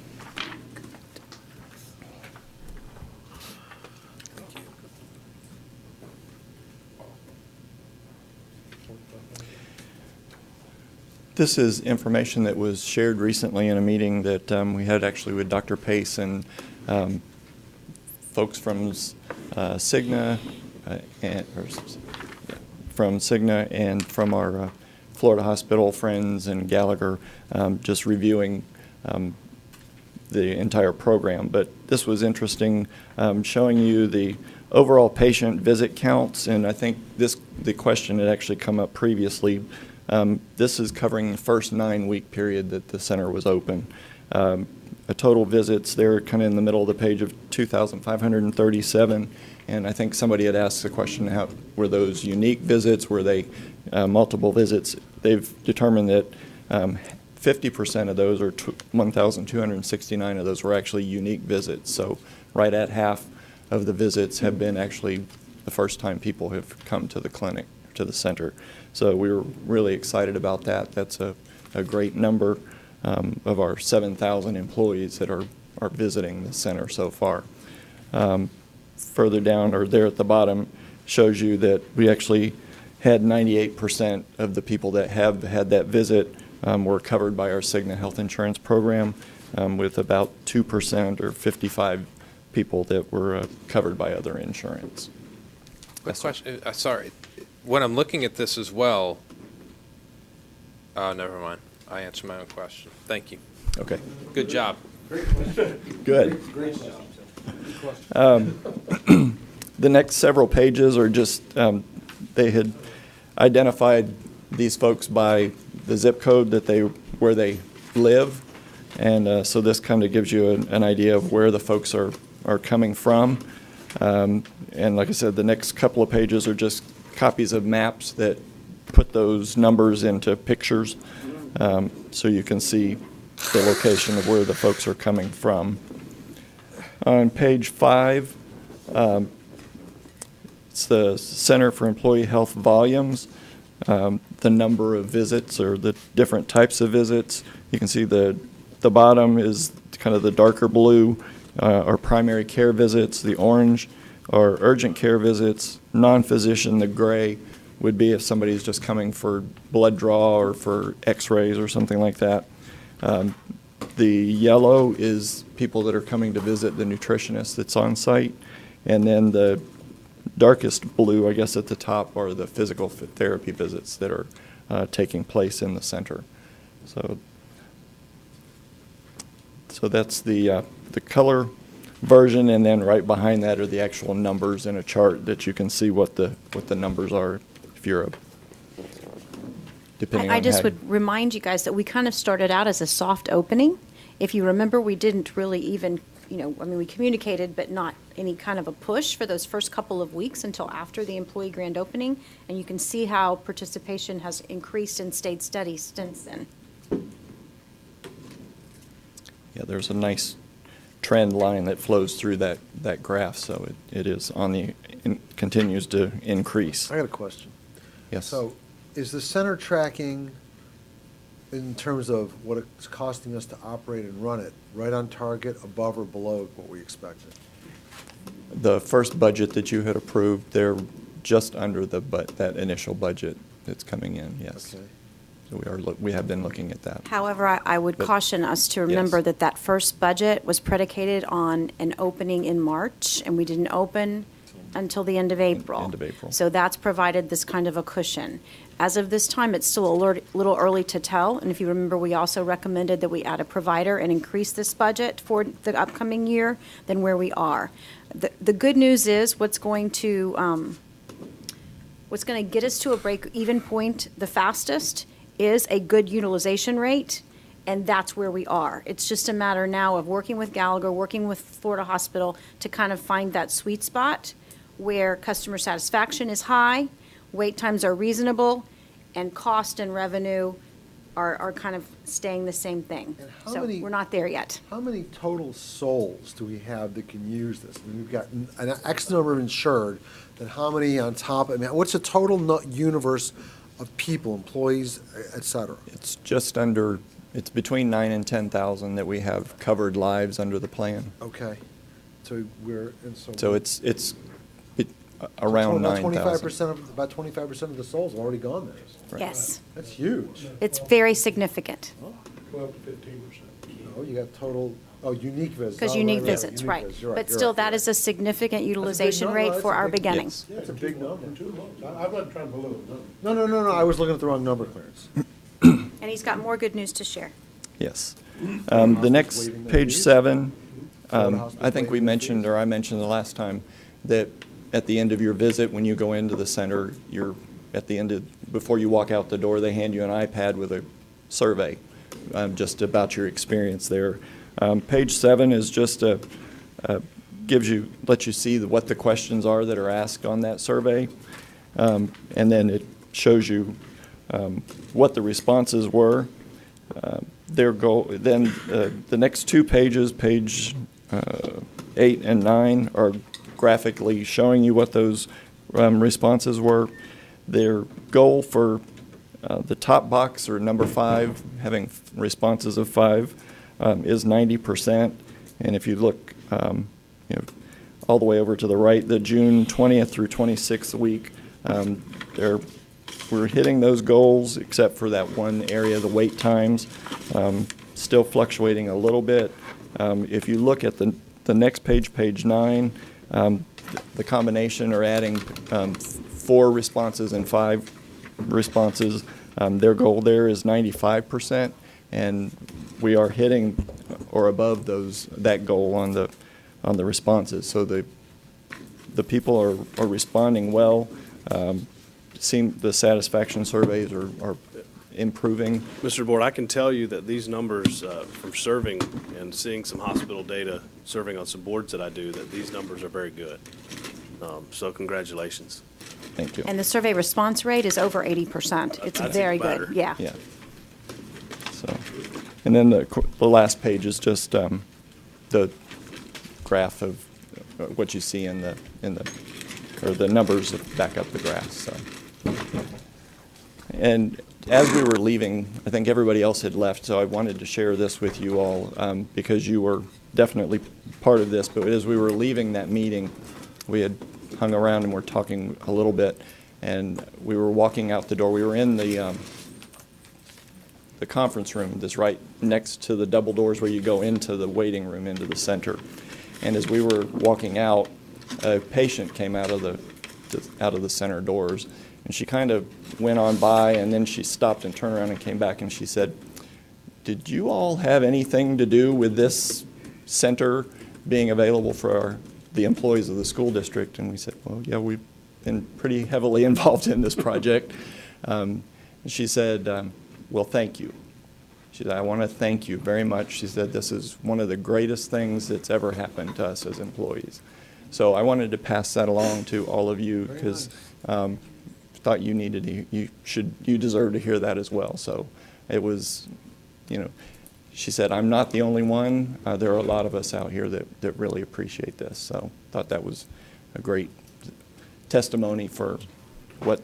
This is information that was shared recently in a meeting that we had actually with Dr. Pace and folks from Cigna and from our Florida Hospital friends and Gallagher, just reviewing the entire program. But this was interesting, showing you the overall patient visit counts, and I think the question had actually come up previously. This is covering the first 9-week period that the center was open. A total visits, they're kind of in the middle of the page of 2,537, and I think somebody had asked the question, were those unique visits, were they multiple visits? They've determined that 50% of those, or 1,269 of those, were actually unique visits. So right at half of the visits have been actually the first time people have come to the clinic, to the center. So we were really excited about that. That's a great number of our 7,000 employees that are visiting the center so far. Further down, or there at the bottom, shows you that we actually had 98% of the people that have had that visit were covered by our Cigna health insurance program, with about 2% or 55 people that were covered by other insurance. The question, sorry, when I'm looking at this as well, never mind. I answered my own question. Thank you. Okay. Good job. Good. Great job. The next several pages are just, they had identified these folks by the zip code where they live, and so this kind of gives you an idea of where the folks are coming from. And like I said, the next couple of pages are just copies of maps that put those numbers into pictures, so you can see the location of where the folks are coming from. On page 5, it's the Center for Employee Health volumes, the number of visits or the different types of visits. You can see the bottom is kind of the darker blue, our primary care visits. The orange are urgent care visits. Non-physician, the gray, would be if somebody's just coming for blood draw or for x-rays or something like that. The yellow is people that are coming to visit the nutritionist that's on site. And then the darkest blue, I guess, at the top are the physical therapy visits that are taking place in the center. So that's the color version, and then right behind that are the actual numbers in a chart that you can see what the numbers are if you're a, depending on I just how would remind you guys that we kind of started out as a soft opening. If you remember, we didn't really even, we communicated, but not any kind of a push for those first couple of weeks until after the employee grand opening. And you can see how participation has increased and stayed steady since then. Yeah, there's a nice trend line that flows through that graph, so it is continues to increase. I got a question. Yes. So is the center tracking, in terms of what it's costing us to operate and run it, right on target, above or below what we expected? The first budget that you had approved, they're just under that initial budget that's coming in, yes. Okay. So we have been looking at that. However, I would caution us to remember Yes. that first budget was predicated on an opening in March, and we didn't open until the end of April. End of April. So that's provided this kind of a cushion. As of this time, it's still a little early to tell, and if you remember, we also recommended that we add a provider and increase this budget for the upcoming year than where we are. The good news is what's going to get us to a break-even point the fastest is a good utilization rate, and that's where we are. It's just a matter now of working with Gallagher, working with Florida Hospital to kind of find that sweet spot where customer satisfaction is high, wait times are reasonable, and cost and revenue are kind of staying the same thing. how So many- we're not there yet. How many total souls do we have that can use this? I mean, we've got an X number of insured, then how many on top? I mean, what's the total universe of people, employees, et cetera? It's it's between 9,000 and 10,000 that we have covered lives under the plan. Okay. So So it's around 9,000. About 25% of the souls have already gone there. Right. Yes. That's huge. It's very significant. 12 to 15%. Oh, you got total, unique visits. Because Oh, unique right, visits, unique right. visits. You're But you're still, right, that you're is a significant That's a big utilization number. rate That's for a our big- beginning. Yes. That's a big number. I wasn't trying to balloon, no. No, I was looking at the wrong number, Clarence. And he's got more good news to share. Yes. The next, Waiving the page fees? 7, Florida Hospital I think we waiving the mentioned, fees? or I mentioned the last time, that at the end of your visit, when you go into the center, before you walk out the door, they hand you an iPad with a survey, just about your experience there. Page 7 is just lets you see what the questions are that are asked on that survey. And then it shows you what the responses were. Their goal, then the next 2 pages, page 8 and 9, are graphically showing you what those responses were. Their goal for the top box, or number 5, having responses of 5, is 90%. And if you look all the way over to the right, the June 20th through 26th week, we're hitting those goals, except for that one area, the wait times, still fluctuating a little bit. If you look at the next page, page 9, the combination are adding 4 responses and 5 responses. Their goal there is 95%, and we are hitting or above that goal on the responses. So the people are responding well. The satisfaction surveys are improving. Mr. Board, I can tell you that these numbers from serving and seeing some hospital data, serving on some boards that I do, that these numbers are very good. So congratulations. Thank you. And the survey response rate is over 80%. It's That's very even better. good, yeah. Yeah. So, and then the last page is just the graph of what you see in the numbers that back up the graph. So, and as we were leaving, I think everybody else had left, so I wanted to share this with you all because you were definitely part of this. But as we were leaving that meeting, we had hung around and were talking a little bit, and we were walking out the door. We were in the conference room that's right next to the double doors where you go into the waiting room, into the center. And as we were walking out, a patient came out of out of the center doors. And she kind of went on by, and then she stopped and turned around and came back, and she said, "Did you all have anything to do with this center being available for the employees of the school district?" And we said, "Well, yeah, we've been pretty heavily involved in this project." And she said, "Well, thank you." She said, "I want to thank you very much." She said, "This is one of the greatest things that's ever happened to us as employees." So I wanted to pass that along to all of you because thought you needed to, you deserve to hear that as well. So it was, she said, "I'm not the only one. There are a lot of us out here that really appreciate this." So thought that was a great testimony for what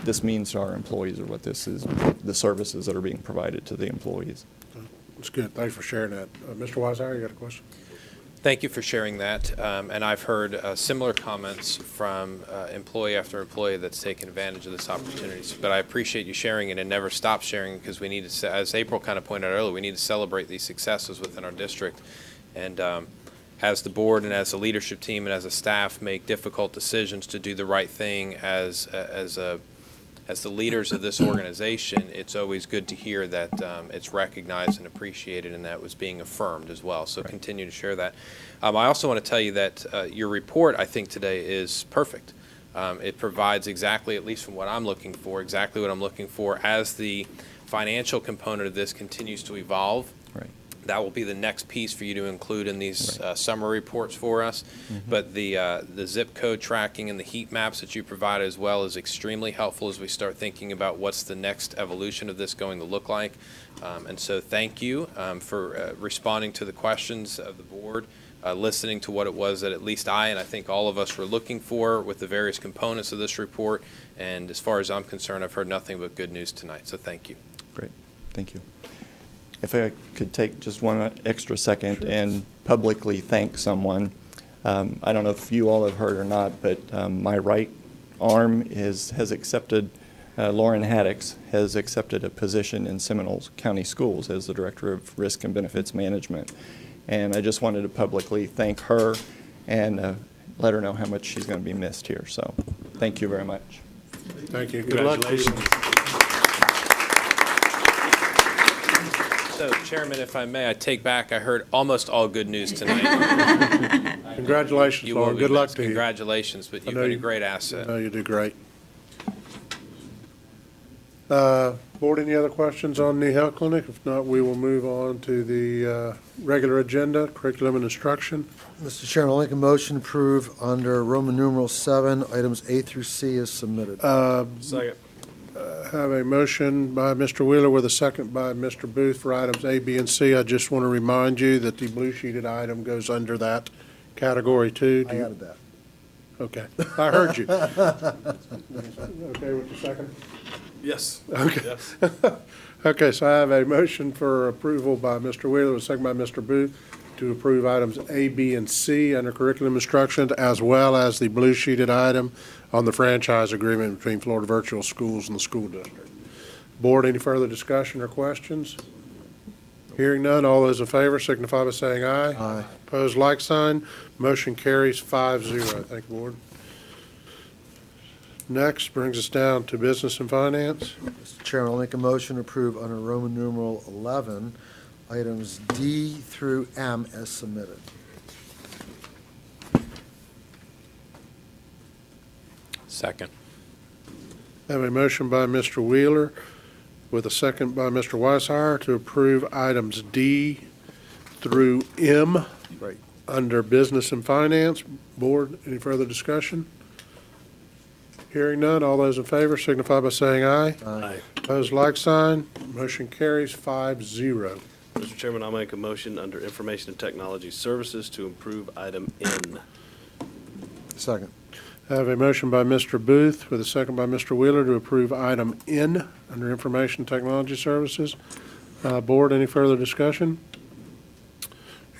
this means to our employees, or what this is, the services that are being provided to the employees. That's good. Thanks for sharing that. Mr. Weiser, you got a question? Thank you for sharing that. And I've heard similar comments from employee after employee that's taken advantage of this opportunity. But I appreciate you sharing it, and never stop sharing, because we need to, as April kind of pointed out earlier, we need to celebrate these successes within our district. And as the board and as the leadership team and as a staff make difficult decisions to do the right thing as the leaders of this organization, it's always good to hear that it's recognized and appreciated, and that was being affirmed as well. So continue to share that. I also want to tell you that your report, I think, today is perfect. It provides exactly, at least from what I'm looking for, exactly what I'm looking for as the financial component of this continues to evolve. Right. That will be the next piece for you to include in these summary reports for us. But the zip code tracking and the heat maps that you provide as well is extremely helpful as we start thinking about what's the next evolution of this going to look like. And so thank you for responding to the questions of the board, listening to what it was that at least I and I think all of us were looking for with the various components of this report. And as far as I'm concerned, I've heard nothing but good news tonight. So thank you. Great. Thank you. If I could take just one extra second and publicly thank someone. I don't know if you all have heard or not, but my right arm has accepted, Lauren Haddix has accepted a position in Seminole County Schools as the Director of Risk and Benefits Management. And I just wanted to publicly thank her and let her know how much she's going to be missed here. So thank you very much. Thank you. Good luck. So, Chairman, if I may, I take back, I heard almost all good news tonight. Congratulations, Lauren. Good luck to you. Congratulations, but you've been a great asset. No, you do great. Board, any other questions on the health clinic? If not, we will move on to the regular agenda, curriculum and instruction. Mr. Chairman, I'll make a motion to approve under Roman numeral 7, items A through C as submitted. Second. Have a motion by Mr. Wheeler with a second by Mr. Booth for items A, B, and C. I just want to remind you that the blue sheeted item goes under that category too. I added that. Okay, I heard you. Okay with the second? Yes. Okay. Yes. Okay, so I have a motion for approval by Mr. Wheeler, with a second by Mr. Booth, to approve items A, B, and C under curriculum instruction, as well as the blue sheeted item on the franchise agreement between Florida Virtual Schools and the school district. Board, any further discussion or questions? Hearing none, all those in favor signify by saying aye. Aye. Opposed, like sign. Motion carries 5-0. Thank you, Board. Next brings us down to business and finance. Mr. Chairman, I'll make a motion to approve under Roman numeral 11, items D through M as submitted. Second. I have a motion by Mr. Wheeler with a second by Mr. Weishauer to approve items D through M Right. under business and finance. Board, any further discussion? Hearing none, all those in favor signify by saying aye. Aye. Opposed, like sign. Motion carries 5-0. Mr. Chairman, I'll make a motion under Information and Technology Services to approve item N. Second. I have a motion by Mr. Booth with a second by Mr. Wheeler to approve item N under Information Technology Services. Board, any further discussion?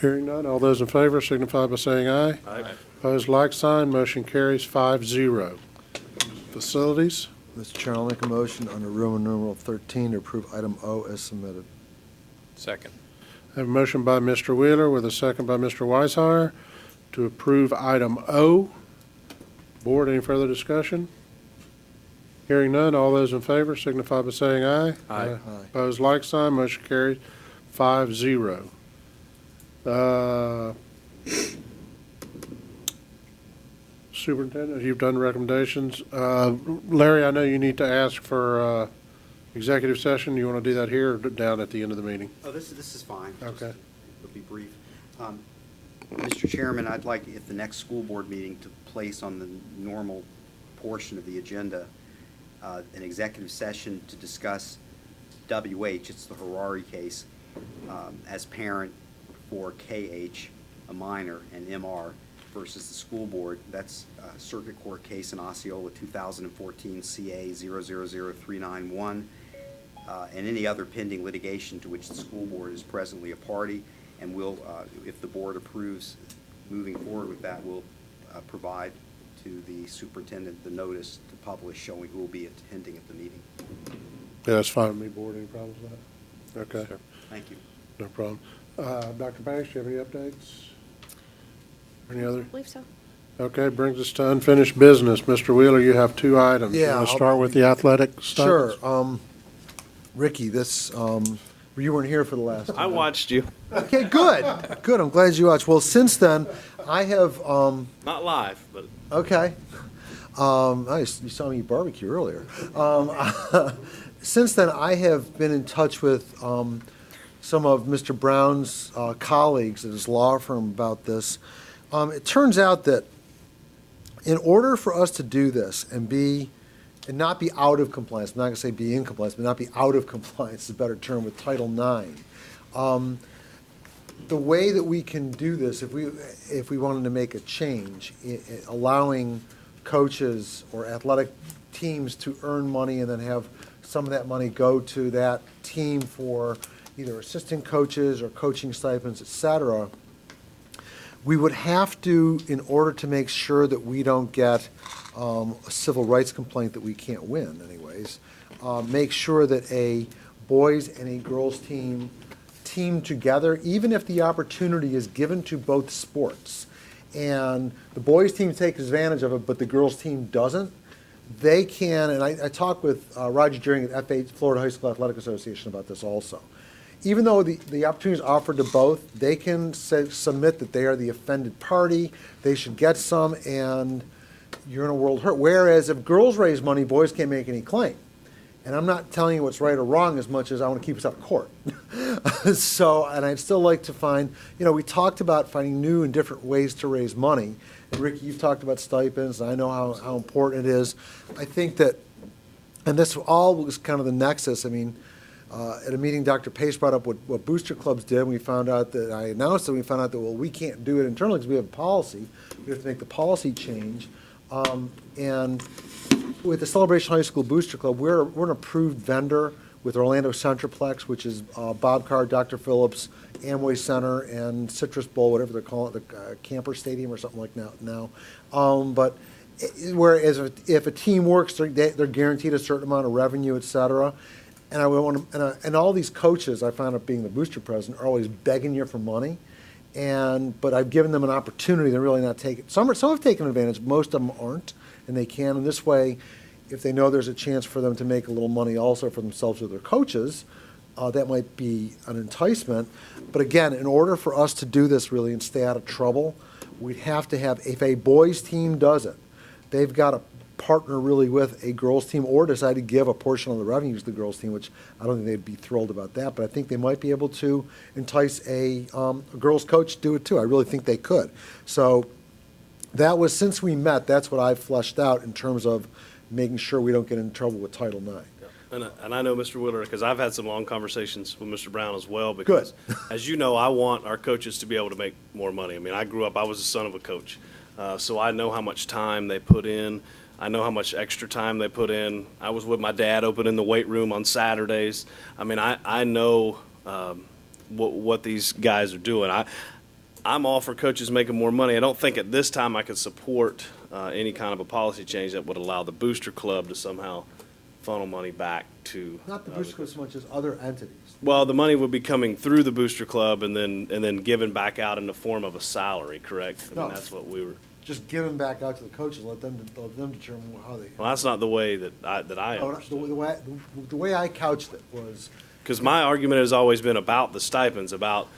Hearing none, all those in favor signify by saying aye. Aye. Opposed, like sign. Motion carries 5-0. Facilities. Mr. Chairman, I'll make a motion under Roman numeral 13 to approve item O as submitted. Second. I have a motion by Mr. Wheeler with a second by Mr. Weishauer to approve item O. Board, any further discussion? Hearing none, all those in favor signify by saying aye. Aye. Opposed, like sign, motion carries 5-0. Superintendent, you've done recommendations. Larry, I know you need to ask for executive session. You want to do that here or down at the end of the meeting? Oh, this is fine. Okay. It'll be brief. Mr. Chairman, I'd like, at the next school board meeting, to place on the normal portion of the agenda an executive session to discuss WH, it's the Harari case, as parent for KH, a minor, and MR versus the school board. That's a circuit court case in Osceola, 2014 CA 000391, and any other pending litigation to which the school board is presently a party. And we'll, if the board approves moving forward with that, we'll provide to the superintendent the notice to publish showing who will be attending at the meeting. Yeah, that's fine with me, Board. Any problems with that? Okay. Sure. Thank you. No problem. Dr. Banks, do you have any updates? Any other? I believe so. Okay, brings us to unfinished business. Mr. Wheeler, you have 2 items. Yeah, You want to start with the athletic stuff? Sure. Ricky, this, you weren't here for the last time. I watched you. Okay, good. Good. I'm glad you watched. Well, since then, I have, Not live, but. okay. You saw me eat barbecue earlier. Since then, I have been in touch with some of Mr. Brown's colleagues at his law firm about this. It turns out that in order for us to do this and not be out of compliance, I'm not going to say be in compliance, but not be out of compliance is a better term with Title IX. The way that we can do this, if we wanted to make a change, allowing coaches or athletic teams to earn money and then have some of that money go to that team for either assistant coaches or coaching stipends, et cetera, we would have to, in order to make sure that we don't get a civil rights complaint that we can't win anyways, make sure that a boys and a girls team together, even if the opportunity is given to both sports. And the boys team takes advantage of it, but the girls team doesn't. They can, and I talked with Roger Deering at F8, Florida High School Athletic Association about this also. Even though the opportunity is offered to both, they can submit that they are the offended party, they should get some, and you're in a world hurt. Whereas if girls raise money, boys can't make any claim. And I'm not telling you what's right or wrong as much as I want to keep us out of court. So, and I'd still like to find, we talked about finding new and different ways to raise money. And Ricky, you've talked about stipends, and I know how important it is. I think that, and this all was kind of the nexus. I mean, at a meeting, Dr. Pace brought up what booster clubs did. We found out that, I announced it, we found out that, well, we can't do it internally because we have a policy. We have to make the policy change. And with the Celebration High School Booster Club, we're an approved vendor with Orlando Centraplex, which is Bob Carr, Dr. Phillips, Amway Center, and Citrus Bowl, whatever they're calling it, the Camper Stadium or something like that now. But whereas if a team works, they're guaranteed a certain amount of revenue, et cetera. And I would want to, and all these coaches, I found out being the booster president, are always begging you for money. But I've given them an opportunity. They're really not taking. Some have taken advantage. Most of them aren't, and they can. And this way, if they know there's a chance for them to make a little money also for themselves or their coaches, that might be an enticement. But again, in order for us to do this really and stay out of trouble, we'd have to have, if a boys team does it, they've got to partner really with a girls team or decide to give a portion of the revenues to the girls team, which I don't think they'd be thrilled about that, but I think they might be able to entice a girls coach to do it too. I really think they could. So that was, since we met, that's what I've fleshed out in terms of making sure we don't get in trouble with Title IX. And I know Mr. Willer, because I've had some long conversations with Mr. Brown as well, because as you know, I want our coaches to be able to make more money. I mean, I grew up, I was the son of a coach, so I know how much time they put in. I know how much extra time they put in. I was with my dad opening the weight room on Saturdays. I mean, I know what these guys are doing. I'm all for coaches making more money. I don't think at this time I could support any kind of a policy change that would allow the booster club to somehow funnel money back to. Not the booster club so much as other entities. Well, the money would be coming through the booster club and then given back out in the form of a salary, correct? I mean, that's what we were. just give them back out to the coaches, let them determine how they. Well, that's not the way that I Oh, understand. the way I couched it was, Because my argument has always been about the stipends, about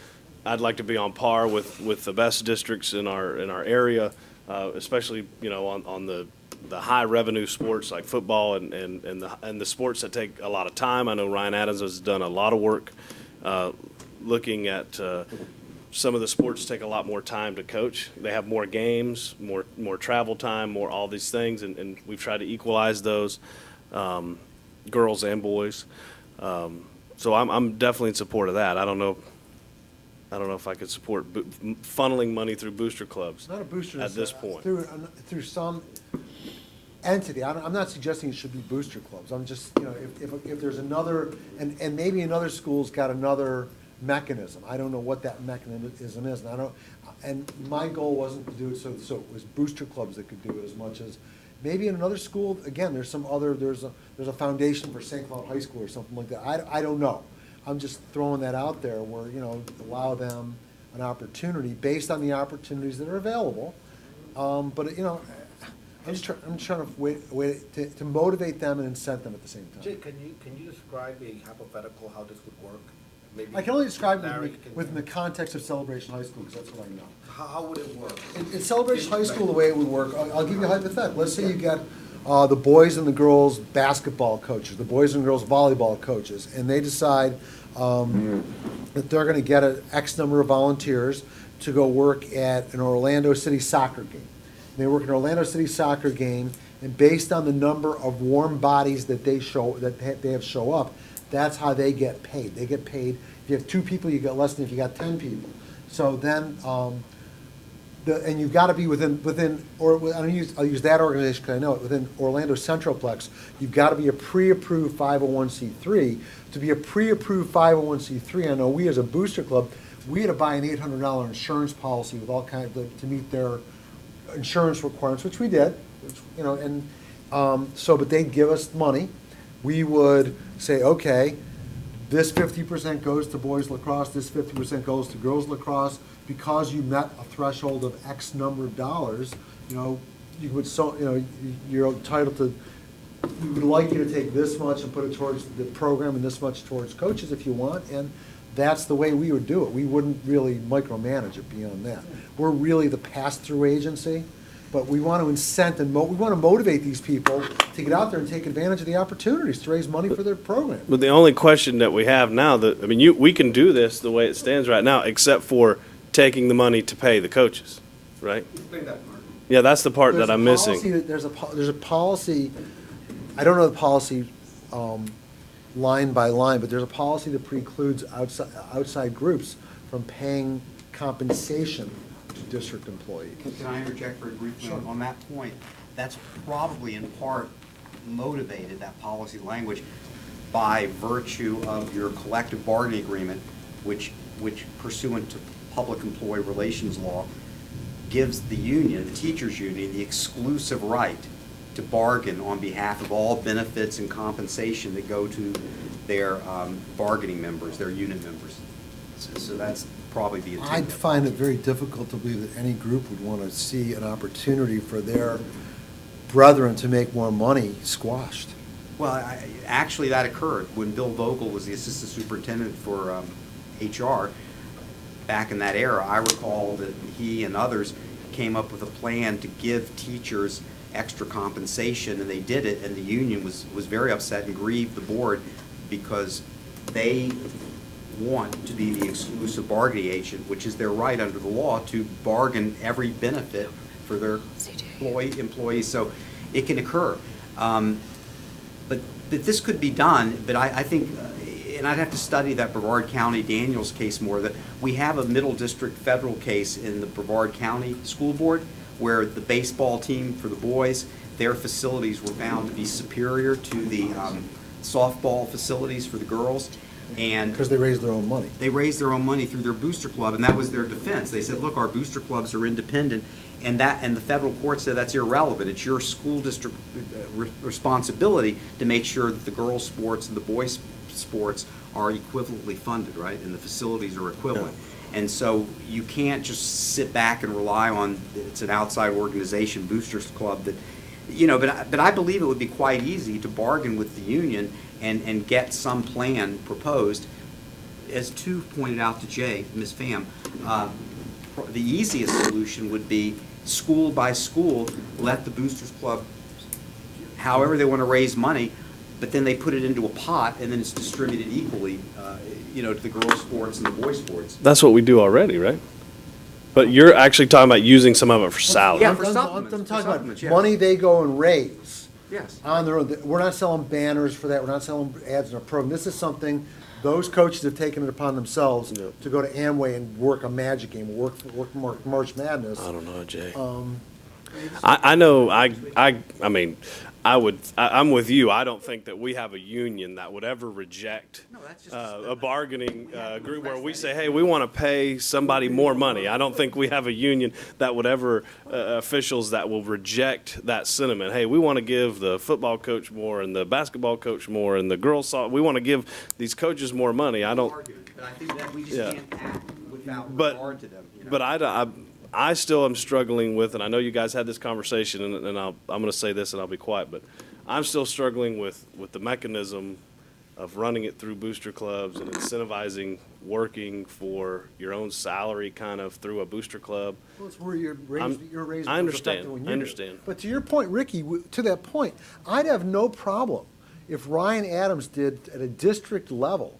I'd like to be on par with the best districts in our area, especially, you know, on the high revenue sports like football and the sports that take a lot of time. I know Ryan Adams has done a lot of work looking at some of the sports take a lot more time to coach. They have more games, more travel time, more all these things, and we've tried to equalize those, girls and boys. So I'm definitely in support of that. I don't know if I could support funneling money through booster clubs. not a booster. At this point. Through some entity. I'm not suggesting it should be booster clubs. I'm just, you know, if there's another, and maybe another school's got another mechanism. I don't know what that mechanism is, and my goal wasn't to do it so it was booster clubs that could do it as much as maybe in another school. Again, there's a foundation for St. Cloud High School or something like that. I don't know. I'm just throwing that out there where, you know, allow them an opportunity based on the opportunities that are available. But you know, I'm trying to motivate them and incent them at the same time. Jay, can you describe a hypothetical how this would work? Maybe I can only describe Larry it within the context of Celebration High School, because that's what I know. How would it work? In Celebration High School, the way it would work, I'll give you a hypothetical. Let's say you get the boys and the girls basketball coaches, the boys and girls volleyball coaches, and they decide that they're going to get an X number of volunteers to go work at an Orlando City soccer game. And they work an Orlando City soccer game, and based on the number of warm bodies that they have show up, that's how they get paid. They get paid, if you have 2 people, you get less than if you got 10 people. So then, and you've got to be I'll use that organization because I know it, within Orlando Centroplex, you've got to be a pre-approved 501c3. To be a pre-approved 501c3, I know we as a booster club, we had to buy an $800 insurance policy with all kinds to meet their insurance requirements, which we did, you know, and but they'd give us money. We would say, okay, this 50% goes to boys lacrosse, this 50% goes to girls lacrosse. Because you met a threshold of X number of dollars, you know, you're entitled to, we would like you to take this much and put it towards the program and this much towards coaches if you want, and that's the way we would do it. We wouldn't really micromanage it beyond that. We're really the pass-through agency, but we want to incent and we want to motivate these people to get out there and take advantage of the opportunities to raise money for their program. But the only question that we have now, we can do this the way it stands right now, except for taking the money to pay the coaches, right? Explain that part. Yeah, that's the part that I'm missing. There's a policy, I don't know the policy line by line, but there's a policy that precludes outside groups from paying compensation to district employees. Can I interject very briefly Sure. on that point? That's probably in part motivated, that policy language, by virtue of your collective bargaining agreement, which pursuant to public employee relations law gives the union, the teachers union, the exclusive right to bargain on behalf of all benefits and compensation that go to their bargaining members, their unit members. So that's probably the intent. I'd find it very difficult to believe that any group would want to see an opportunity for their brethren to make more money squashed. Well, actually, that occurred when Bill Vogel was the assistant superintendent for HR. Back in that era, I recall that he and others came up with a plan to give teachers extra compensation, and they did it, and the union was very upset and grieved the board because they want to be the exclusive bargaining agent, which is their right under the law to bargain every benefit for their employees. So it can occur. But this could be done, but I think, and I'd have to study that Brevard County Daniels case more, that we have a middle district federal case in the Brevard County School Board where the baseball team for the boys, their facilities were found to be superior to the softball facilities for the girls. And because they raised their own money. They raised their own money through their booster club, and that was their defense. They said, look, our booster clubs are independent, and the federal court said that's irrelevant. It's your school district responsibility to make sure that the girls' sports and the boys' sports are equivalently funded, right? And the facilities are equivalent. And so you can't just sit back and rely on, it's an outside organization, Boosters Club, that, but I believe it would be quite easy to bargain with the union and get some plan proposed. As two pointed out to Jay, Ms. Pham, the easiest solution would be school by school, let the Boosters Club, however they want to raise money, but then they put it into a pot and then it's distributed equally, to the girls' sports and the boys' sports. That's what we do already, right? But you're actually talking about using some of it for salary. Yeah, for I'm supplements. talking supplements, about yes. money they go and raise Yes. on their own. We're not selling banners for that. We're not selling ads in our program. This is something those coaches have taken it upon themselves to go to Amway and work a Magic game, work March Madness. I don't know, Jay. Um, I know. I mean, I'm with you. I don't think that we have a union that would ever reject a bargaining group where we say, hey, we want to pay somebody more money. I don't think we have a union that would ever, officials that will reject that sentiment. Hey, we want to give the football coach more and the basketball coach more and the girls' soccer. We want to give these coaches more money. I don't. But I think that we just can't act without But- regard to them. But I still am struggling with, and I know you guys had this conversation, and I'm going to say this and I'll be quiet, but I'm still struggling with the mechanism of running it through booster clubs and incentivizing working for your own salary kind of through a booster club. Well, it's where you're raised. I understand. But to your point, Ricky, to that point, I'd have no problem if Ryan Adams did at a district level,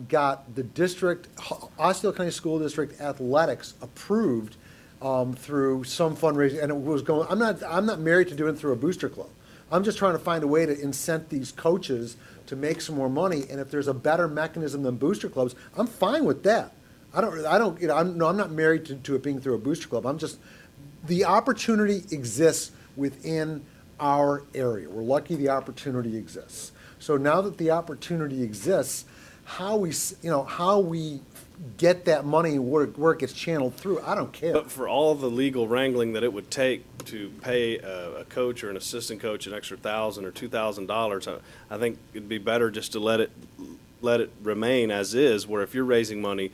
got the district, Osceola County School District athletics approved through some fundraising, and it was going. I'm not married to doing it through a booster club. I'm just trying to find a way to incent these coaches to make some more money. And if there's a better mechanism than booster clubs, I'm fine with that. I'm not married to it being through a booster club. The opportunity exists within our area. We're lucky the opportunity exists. So now that the opportunity exists, how we get that money and where it gets channeled through, I don't care. But for all the legal wrangling that it would take to pay a coach or an assistant coach an extra $1,000 or $2,000, I think it'd be better just to let it remain as is, where if you're raising money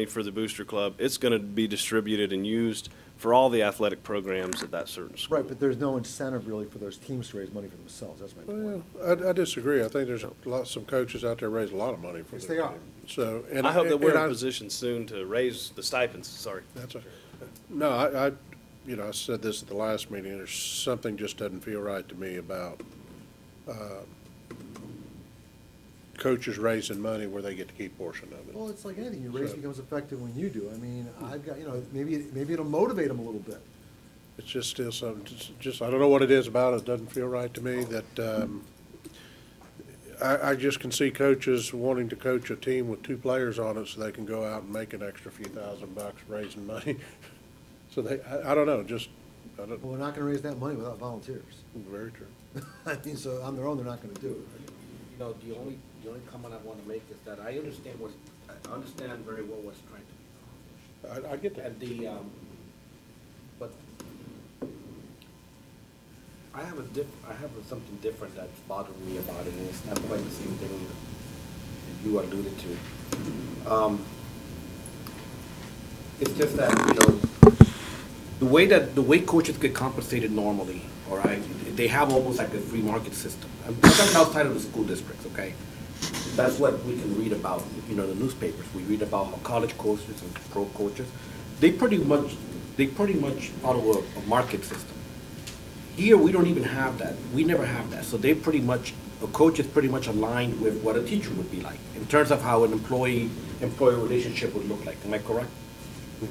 for the booster club. It's going to be distributed and used for all the athletic programs at that certain school. Right, but there's no incentive really for those teams to raise money for themselves. That's my point. Well, I disagree. I think there's some coaches out there raise a lot of money for Yes, their they are. team. So, I hope that we're in a position soon to raise the stipends. Sorry. That's okay. No, I said this at the last meeting. There's something just doesn't feel right to me about coaches raising money where they get to keep a portion of it. Well, it's like anything. Your race becomes effective when you do. I mean, I've got, maybe it'll motivate them a little bit. It's just still something, just I don't know what it is about it. It doesn't feel right to me that, I just can see coaches wanting to coach a team with 2 players on it so they can go out and make an extra few $1,000 raising money. So I don't know, Well, they're not gonna raise that money without volunteers. Very true. I mean, so on their own, they're not gonna do it. The only comment I want to make is that I understand very well what's trying to be accomplished. I get that. And but I have something different that's bothering me about it, and it's not quite the same thing that you alluded to. It's just that, the way coaches get compensated normally, all right, they have almost like a free market system. I'm talking outside of the school districts, okay? That's what we can read about, in the newspapers. We read about how college coaches and pro coaches, they pretty much follow a market system. Here, we don't even have that. We never have that. So a coach is pretty much aligned with what a teacher would be like in terms of how an employee relationship would look like. Am I correct?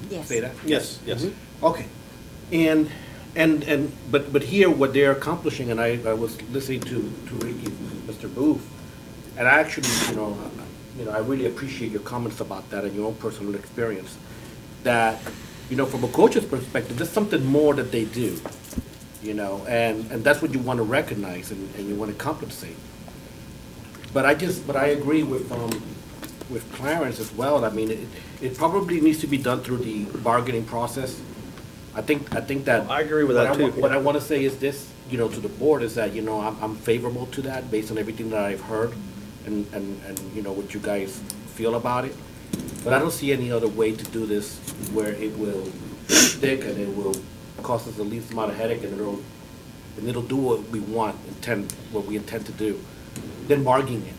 Yes. Say that? Yes. Okay. But here, what they're accomplishing, and I was listening to Ricky, Mr. Booth, and I actually, I really appreciate your comments about that and your own personal experience. That, from a coach's perspective, there's something more that they do, and that's what you want to recognize and you want to compensate. But I agree with Clarence as well. I mean, it probably needs to be done through the bargaining process. I think that. I agree with that too. What I want to say is this, to the board, is that, I'm favorable to that based on everything that I've heard and what you guys feel about it. But I don't see any other way to do this where it will stick and it will cost us the least amount of headache, and it'll do what we what we intend to do. Then bargaining.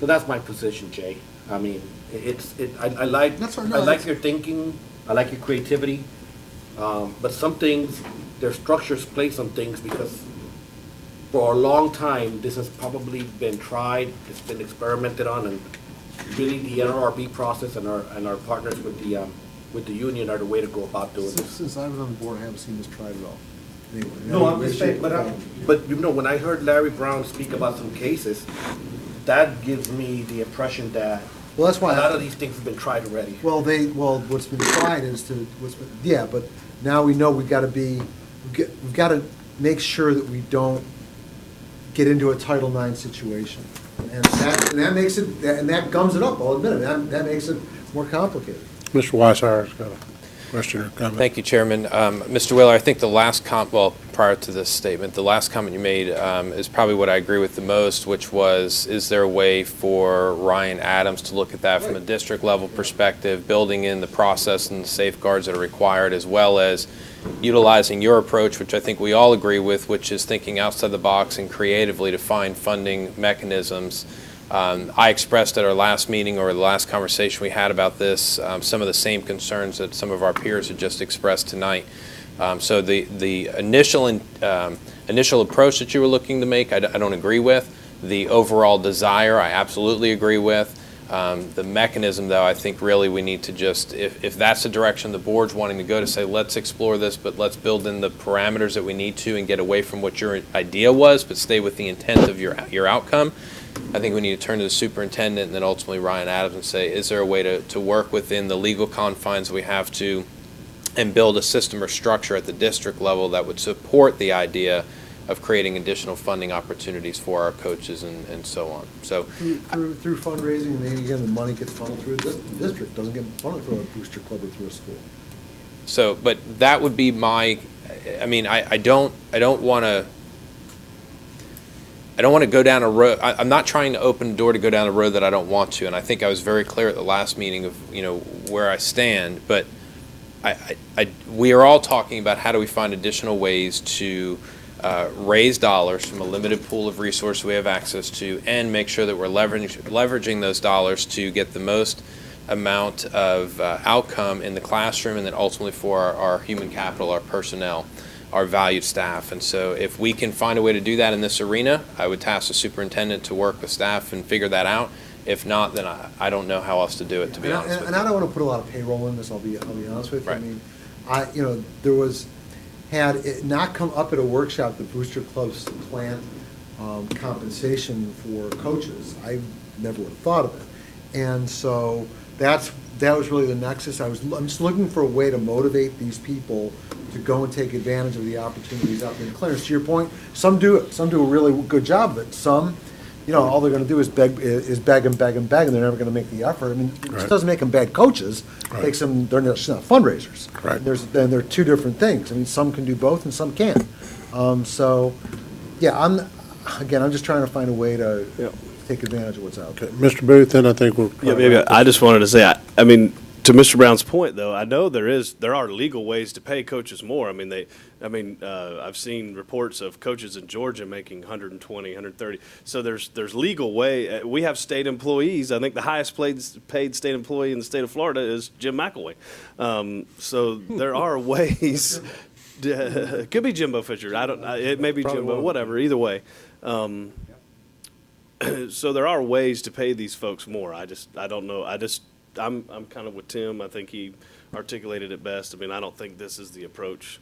So that's my position, Jay. I mean, I like your thinking, I like your creativity, but some things, there's structures placed on things because for a long time, this has probably been tried, it's been experimented on, and really the NRRB process and our partners with the union are the way to go about doing this. Since I was on the board, I haven't seen this tried at all. Anyway, No, I'm just saying, but you know, when I heard Larry Brown speak about some cases, that gives me the impression that well, that's why a lot of these things have been tried already. Well, what's been tried is but now we know we've got to make sure that we don't get into a Title IX situation, and that makes it, and that gums it up. I'll admit it. That makes it more complicated. Mr. Weishar's got a question or comment. Thank you, Chairman. Mr. Wheeler, I think the last prior to this statement, the last comment you made is probably what I agree with the most, which was, is there a way for Ryan Adams to look at that from a district level perspective, building in the process and the safeguards that are required, as well as utilizing your approach, which I think we all agree with, which is thinking outside the box and creatively to find funding mechanisms. I expressed at our last meeting or the last conversation we had about this some of the same concerns that some of our peers had just expressed tonight. So the initial approach that you were looking to make, I don't agree with. The overall desire, I absolutely agree with. The mechanism, though, I think really we need to just, if that's the direction the board's wanting to go, to say let's explore this, but let's build in the parameters that we need to and get away from what your idea was, but stay with the intent of your outcome. I think we need to turn to the superintendent and then ultimately Ryan Adams and say, is there a way to work within the legal confines we have to and build a system or structure at the district level that would support the idea of creating additional funding opportunities for our coaches and so on. So through fundraising, maybe again the money gets funneled through the district, doesn't get funneled through a booster club or through a school. So, but that would be my. I mean, I don't want to. I don't want to go down a road. I'm not trying to open the door to go down a road that I don't want to. And I think I was very clear at the last meeting of where I stand. But we are all talking about how do we find additional ways to raise dollars from a limited pool of resources we have access to, and make sure that we're leveraging those dollars to get the most amount of outcome in the classroom, and then ultimately for our human capital, our personnel, our valued staff. And so if we can find a way to do that in this arena, I would task the superintendent to work with staff and figure that out. If not, then I don't know how else to do it, to be honest with you. And I don't want to put a lot of payroll in this, I'll be honest with you. Right. I mean, had it not come up at a workshop, the Booster Club's plan compensation for coaches, I never would have thought of it. And so that was really the nexus. I'm just looking for a way to motivate these people to go and take advantage of the opportunities out there in Clarence. To your point, some do it. Some do a really good job of it. Some, all they're going to do is beg and beg and beg, and they're never going to make the effort. I mean, it doesn't make them bad coaches. It makes them, they're not fundraisers. Right. They're two different things. I mean, some can do both and some can't. So, yeah, I'm just trying to find a way to take advantage of what's out there. Mr. Booth, then I think we'll. Yeah, maybe I just wanted to say, I mean, to Mr. Brown's point, though, I know there are legal ways to pay coaches more. I mean, I've seen reports of coaches in Georgia making 120, 130. So there's legal way. We have state employees. I think the highest paid state employee in the state of Florida is Jim McElway. So there are ways. It could be Jimbo Fisher. It may be Jimbo. Whatever. Either way. So there are ways to pay these folks more. I don't know. I'm kind of with Tim. I think he articulated it best. I mean, I don't think this is the approach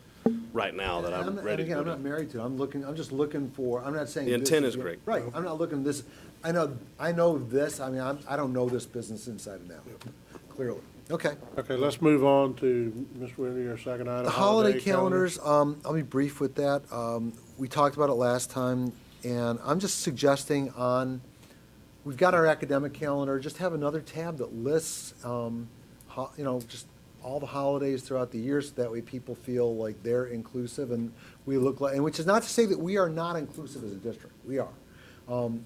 right now that I'm ready to go. I'm not married to it. I'm just looking for, I'm not saying. The intent is great. Right. I'm not looking this. I know this. I mean, I don't know this business inside and out, clearly. Okay. Okay, let's move on to, Mr. Whitney, your second item. The holiday calendars, I'll be brief with that. We talked about it last time, and I'm just suggesting we've got our academic calendar, just have another tab that lists, just all the holidays throughout the year, so that way people feel like they're inclusive, and we look like, and which is not to say that we are not inclusive as a district. We are.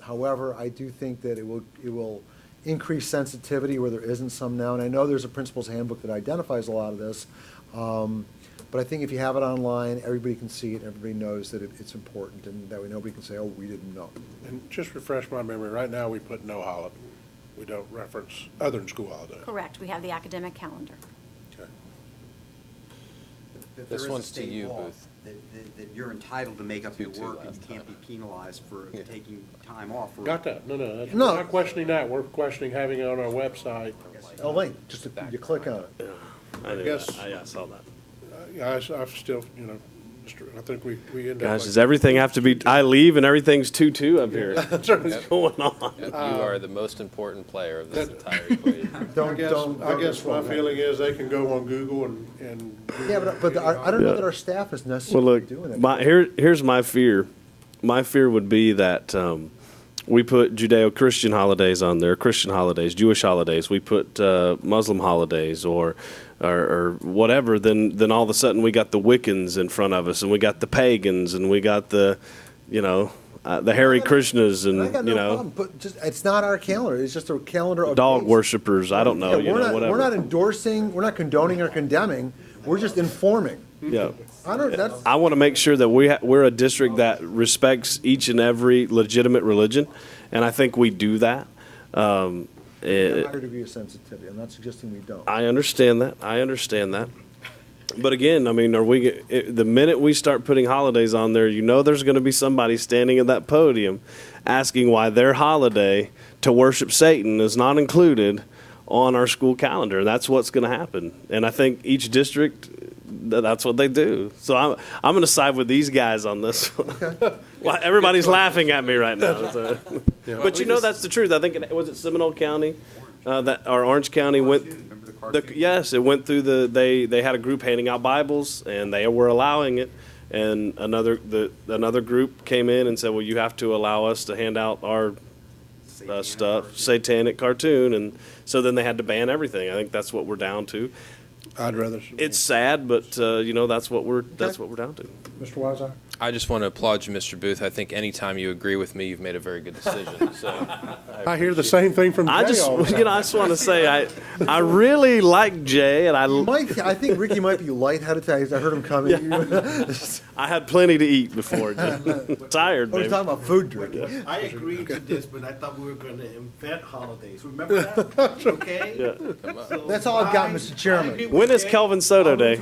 However, I do think that it will increased sensitivity where there isn't some now. And I know there's a principal's handbook that identifies a lot of this. But I think if you have it online, everybody can see it, everybody knows that it's important, and that way nobody can say, oh, we didn't know. And just refresh my memory, right now, we put no holiday. We don't reference other than school holiday. Correct. We have the academic calendar. Okay. That This there is a one's to state you, law Booth. That you're entitled to make up your 2-2 work, and last you can't time. be penalized for taking time off. for- Got that? No, no, No. we're not questioning that. We're questioning having it on our website. A link, just you click on it. I guess- I saw that. Yeah, I've still, I think we end up. Gosh, like- does everything have to be, I leave and everything's 2-2 up here? That's right. What's going on? You are the most important player of this entire equation. I guess my feeling is they can go on Google and. Yeah, but I don't know Yeah. that our staff is Well, necessarily look, doing it. here's my fear. My fear would be that we put Judeo-Christian holidays on there, Christian holidays, Jewish holidays. We put Muslim holidays or whatever. Then all of a sudden we got the Wiccans in front of us, and we got the pagans, and we got the Hare Krishnas, I got and no problem, but just, it's not our calendar, it's just a calendar of dog dates. worshippers. I don't know. Yeah, Whatever. we're not endorsing, we're not condoning or condemning, we're just informing. Yeah. I want to make sure that we're a district that respects each and every legitimate religion, and I think we do that. A higher degree of sensitivity, I'm not suggesting we don't. I understand that. But again, I mean, the minute we start putting holidays on there, there's going to be somebody standing at that podium asking why their holiday to worship Satan is not included on our school calendar. That's what's going to happen. And I think each district, that's what they do. So I'm going to side with these guys on this one. Well, everybody's laughing at me right now. So. Yeah. But that's the truth. I think was it Seminole County or Orange County went. Yes, it went through they had a group handing out Bibles, and they were allowing it. And another group came in and said, well, you have to allow us to hand out our satanic cartoon, and so then they had to ban everything. I think that's what we're down to. I'd rather. It's sad, but that's what we're down to. Mr. Weiser? I just want to applaud you, Mr. Booth. I think anytime you agree with me, you've made a very good decision. So I hear the same thing from Jay I all the time. I just want to say I really like Jay, and I think Ricky might be lightheaded today. I heard him coming. I had plenty to eat before. Tired, We're baby. talking about food drinking. I agreed to this, but I thought we were going to invent holidays. Remember that? Okay? Yeah. That's all I've got, Mr. Chairman. When is Kelvin Soto Day?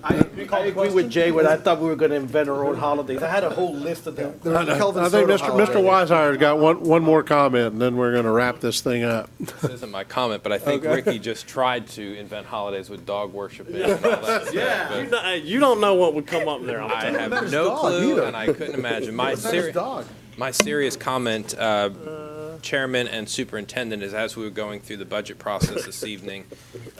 I agree with Jay when I thought we were going to invent our own holidays. I had a whole list of them. I think Mr. Weishire's got one more comment, and then we're going to wrap this thing up. this isn't my comment, but I think Okay. Ricky just tried to invent holidays with dog worshiping and all that stuff. Yeah, but you don't know what would come up there. I have no clue, and I couldn't imagine. My serious comment, Chairman and Superintendent, is as we were going through the budget process this evening,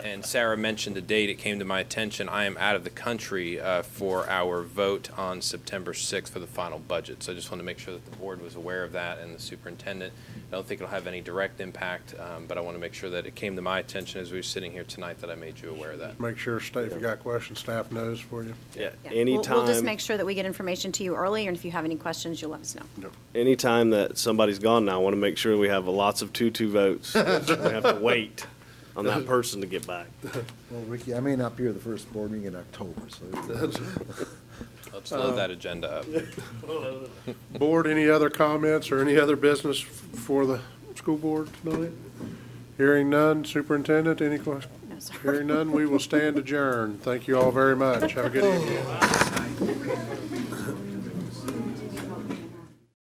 and Sarah mentioned the date, it came to my attention, I am out of the country for our vote on September 6th for the final budget. So I just want to make sure that the board was aware of that, and the superintendent. I don't think it'll have any direct impact, but I want to make sure that it came to my attention as we were sitting here tonight that I made you aware of that. Make sure, if you got questions, staff knows for you. Yeah, Yeah. anytime. We'll just make sure that we get information to you early, and if you have any questions, you'll let us know. Anytime that somebody's gone now, I want to make sure we have lots of 2-2 votes. We have to wait on that person to get back. Well, Ricky, I may not be here the first board meeting in October, so. Let's load that agenda up. Board, any other comments or any other business for the school board tonight? Hearing none. Superintendent, any questions? No, sir. Hearing none, we will stand adjourned. Thank you all very much. Have a good evening.